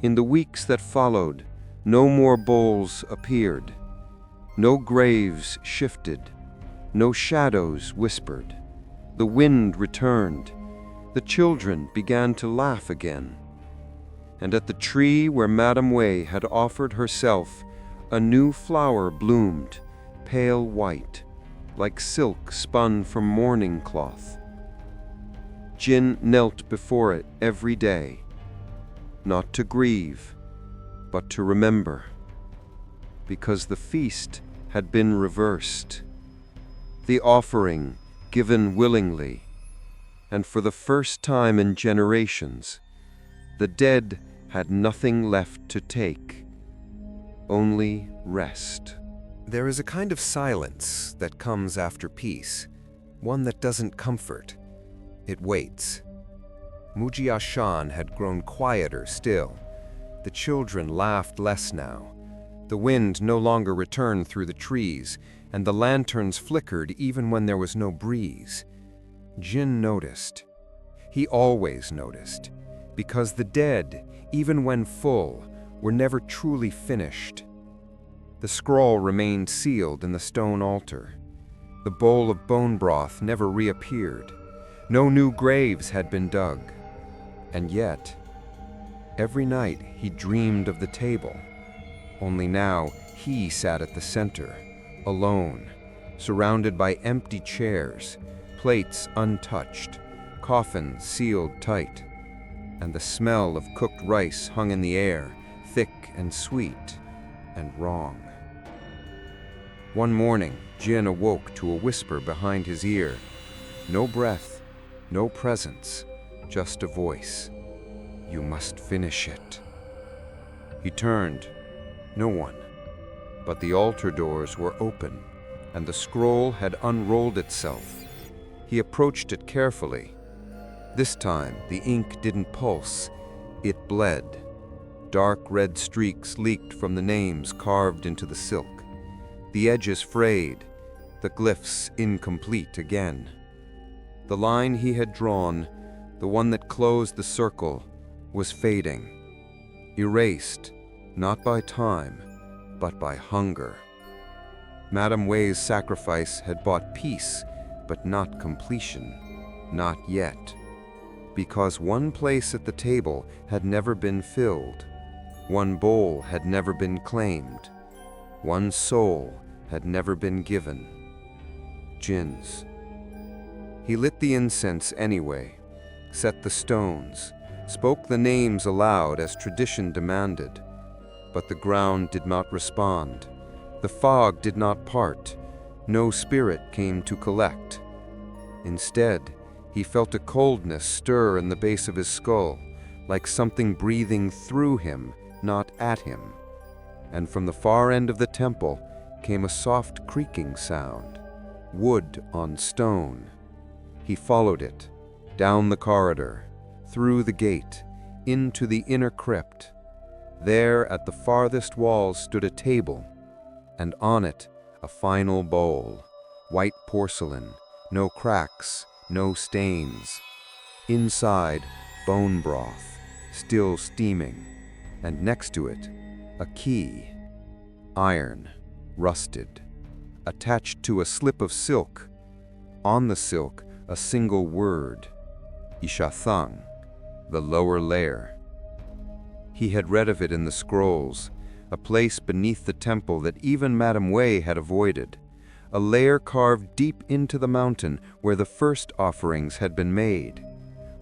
In the weeks that followed, no more bowls appeared. No graves shifted. No shadows whispered. The wind returned. The children began to laugh again. And at the tree where Madame Wei had offered herself, a new flower bloomed, pale white, like silk spun from mourning cloth. Jin knelt before it every day, not to grieve, but to remember, because the feast had been reversed, the offering given willingly, and for the first time in generations, the dead had nothing left to take, only rest. There is a kind of silence that comes after peace, one that doesn't comfort. It waits. Mujia-shan had grown quieter still. The children laughed less now. The wind no longer returned through the trees, and the lanterns flickered even when there was no breeze. Jin noticed. He always noticed, because the dead, even when full, were never truly finished. The scroll remained sealed in the stone altar. The bowl of bone broth never reappeared. No new graves had been dug. And yet, every night he dreamed of the table. Only now he sat at the center, alone, surrounded by empty chairs, plates untouched, coffins sealed tight. and the smell of cooked rice hung in the air, thick and sweet and wrong. One morning, Jin awoke to a whisper behind his ear. No breath, no presence, just a voice. "You must finish it." He turned. No one. But the altar doors were open, and the scroll had unrolled itself. He approached it carefully. This time, the ink didn't pulse. It bled. Dark red streaks leaked from the names carved into the silk. The edges frayed, the glyphs incomplete again. The line he had drawn, the one that closed the circle, was fading. Erased, not by time, but by hunger. Madame Wei's sacrifice had bought peace, but not completion. Not yet. Because one place at the table had never been filled. One bowl had never been claimed. One soul had never been given. Jin's. He lit the incense anyway, set the stones, spoke the names aloud as tradition demanded. But the ground did not respond. The fog did not part. No spirit came to collect. Instead, he felt a coldness stir in the base of his skull, like something breathing through him, not at him. And from the far end of the temple came a soft creaking sound, wood on stone. He followed it, down the corridor, through the gate, into the inner crypt. There at the farthest wall stood a table, and on it a final bowl, white porcelain, no cracks, no stains. Inside, bone broth, still steaming, and next to it, a key, iron, rusted, attached to a slip of silk. On the silk, a single word, Ishathang, the lower layer. He had read of it in the scrolls, a place beneath the temple that even Madame Wei had avoided, a layer carved deep into the mountain where the first offerings had been made,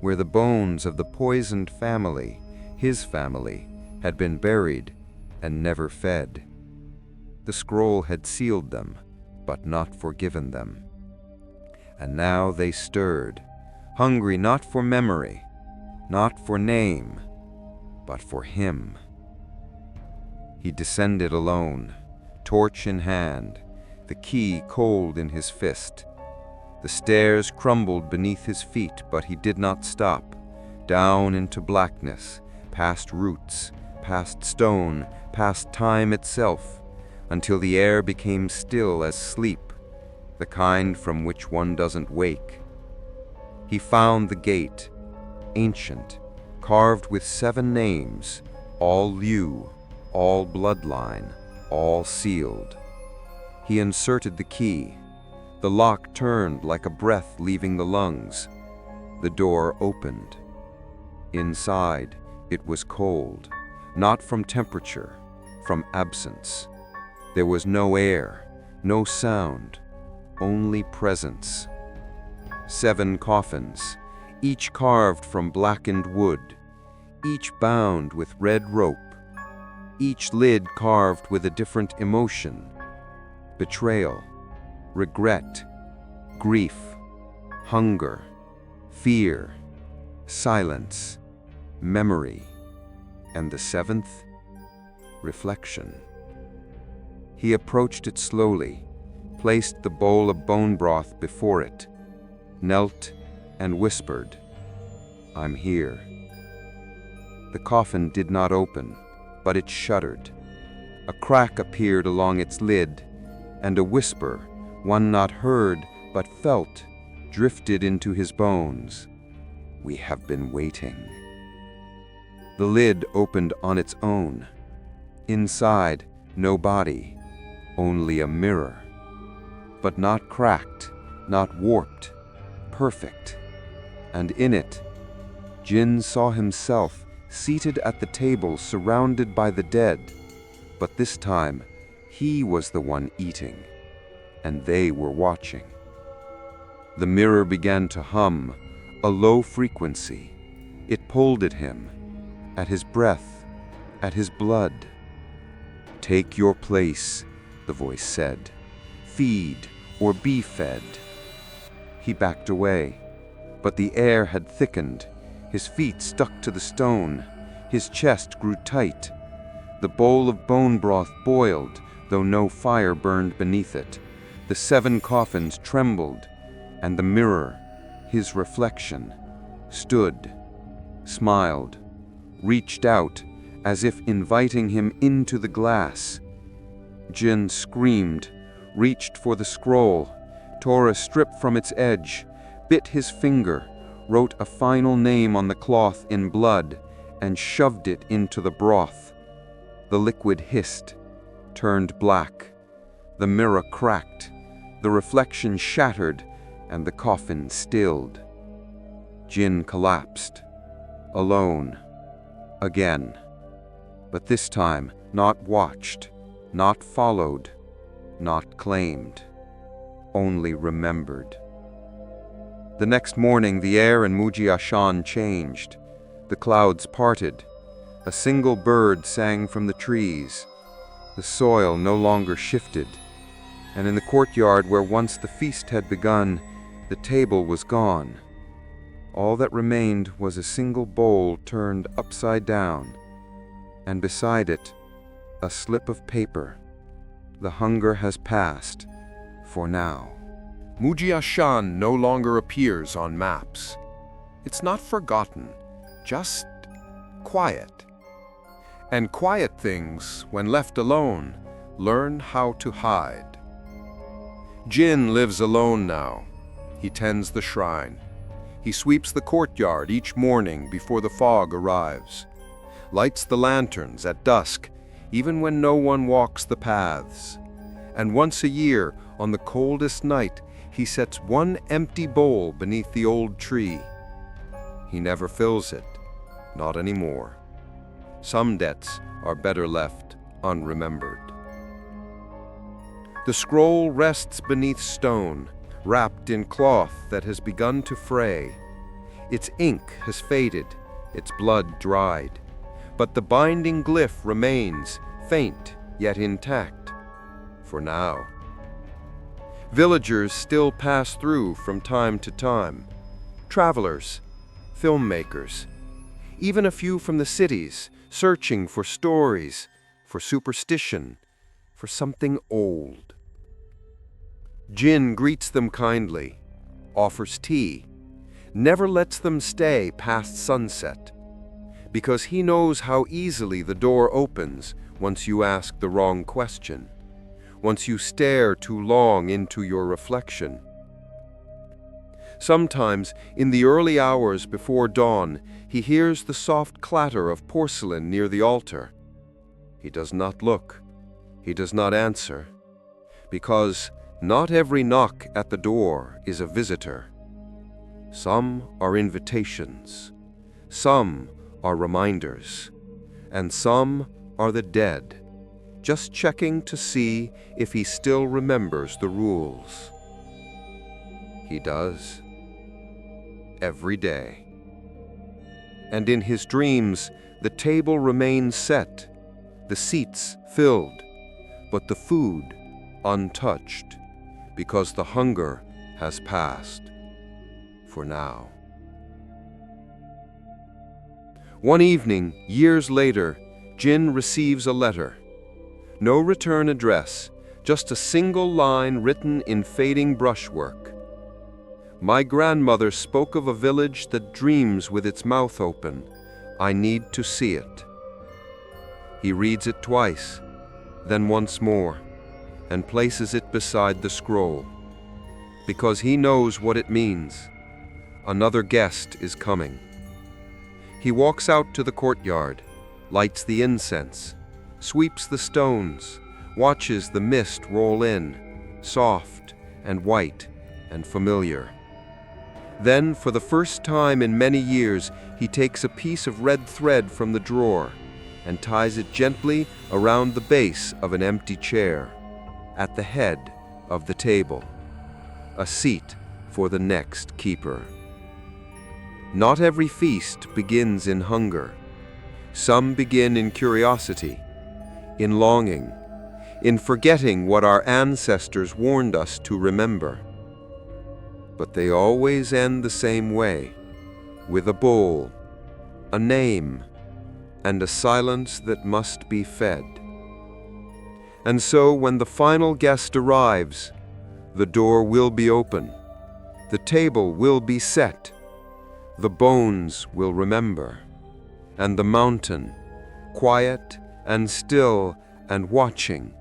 where the bones of the poisoned family, his family, had been buried and never fed. The scroll had sealed them, but not forgiven them. And now they stirred, hungry not for memory, not for name, but for him. He descended alone, torch in hand, the key cold in his fist. The stairs crumbled beneath his feet, but he did not stop. Down into blackness, past roots, past stone, past time itself, until the air became still as sleep, the kind from which one doesn't wake. He found the gate, ancient, carved with 7 names, all Liu, all bloodline, all sealed. He inserted the key. The lock turned like a breath leaving the lungs. The door opened. Inside, it was cold, not from temperature, from absence. There was no air, no sound, only presence. 7 coffins, each carved from blackened wood, each bound with red rope, each lid carved with a different emotion: betrayal, regret, grief, hunger, fear, silence, memory, and the 7th, reflection. He approached it slowly, placed the bowl of bone broth before it, knelt and whispered, "I'm here." The coffin did not open, but it shuddered. A crack appeared along its lid, and a whisper, one not heard but felt, drifted into his bones. "We have been waiting." The lid opened on its own. Inside, no body, only a mirror. But not cracked, not warped, perfect. And in it, Jin saw himself seated at the table surrounded by the dead, but this time he was the one eating, and they were watching. The mirror began to hum, a low frequency. It pulled at him, at his breath, at his blood. "Take your place," the voice said. "Feed or be fed." He backed away, but the air had thickened. His feet stuck to the stone. His chest grew tight. The bowl of bone broth boiled, though no fire burned beneath it. The 7 coffins trembled, and the mirror, his reflection, stood, smiled, reached out as if inviting him into the glass. Jin screamed, reached for the scroll, tore a strip from its edge, bit his finger, wrote a final name on the cloth in blood, and shoved it into the broth. The liquid hissed, turned black. The mirror cracked, the reflection shattered, and the coffin stilled. Jin collapsed, alone, again. But this time not watched, not followed, not claimed, only remembered. The next morning the air in Mujiashan changed. The clouds parted. A single bird sang from the trees. The soil no longer shifted, and in the courtyard where once the feast had begun, the table was gone. All that remained was a single bowl turned upside down, and beside it, a slip of paper. The hunger has passed, for now. Mujiashan no longer appears on maps. It's not forgotten, just quiet. And quiet things, when left alone, learn how to hide. Jin lives alone now. He tends the shrine. He sweeps the courtyard each morning before the fog arrives, lights the lanterns at dusk, even when no one walks the paths. And once a year, on the coldest night, he sets one empty bowl beneath the old tree. He never fills it, not anymore. Some debts are better left unremembered. The scroll rests beneath stone, wrapped in cloth that has begun to fray. Its ink has faded, its blood dried, but the binding glyph remains, faint yet intact, for now. Villagers still pass through from time to time. Travelers, filmmakers, even a few from the cities, searching for stories, for superstition, for something old. Jin greets them kindly, offers tea, never lets them stay past sunset, because he knows how easily the door opens once you ask the wrong question, once you stare too long into your reflection. Sometimes, in the early hours before dawn, he hears the soft clatter of porcelain near the altar. He does not look. He does not answer, because not every knock at the door is a visitor. Some are invitations, some are reminders, and some are the dead, just checking to see if he still remembers the rules. He does. Every day. And in his dreams, the table remains set, the seats filled, but the food untouched, because the hunger has passed, for now. One evening, years later, Jin receives a letter. No return address, just a single line written in fading brushwork. My grandmother spoke of a village that dreams with its mouth open. I need to see it. He reads it twice, then once more, and places it beside the scroll, because he knows what it means. Another guest is coming. He walks out to the courtyard, lights the incense, sweeps the stones, watches the mist roll in, soft and white and familiar. Then, for the first time in many years, he takes a piece of red thread from the drawer and ties it gently around the base of an empty chair, at the head of the table, a seat for the next keeper. Not every feast begins in hunger. Some begin in curiosity, in longing, in forgetting what our ancestors warned us to remember. But they always end the same way, with a bowl, a name, and a silence that must be fed. And so when the final guest arrives, the door will be open, the table will be set, the bones will remember, and the mountain, quiet and still and watching,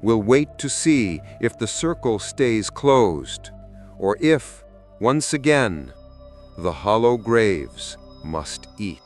will wait to see if the circle stays closed, or if, once again, the hollow graves must eat.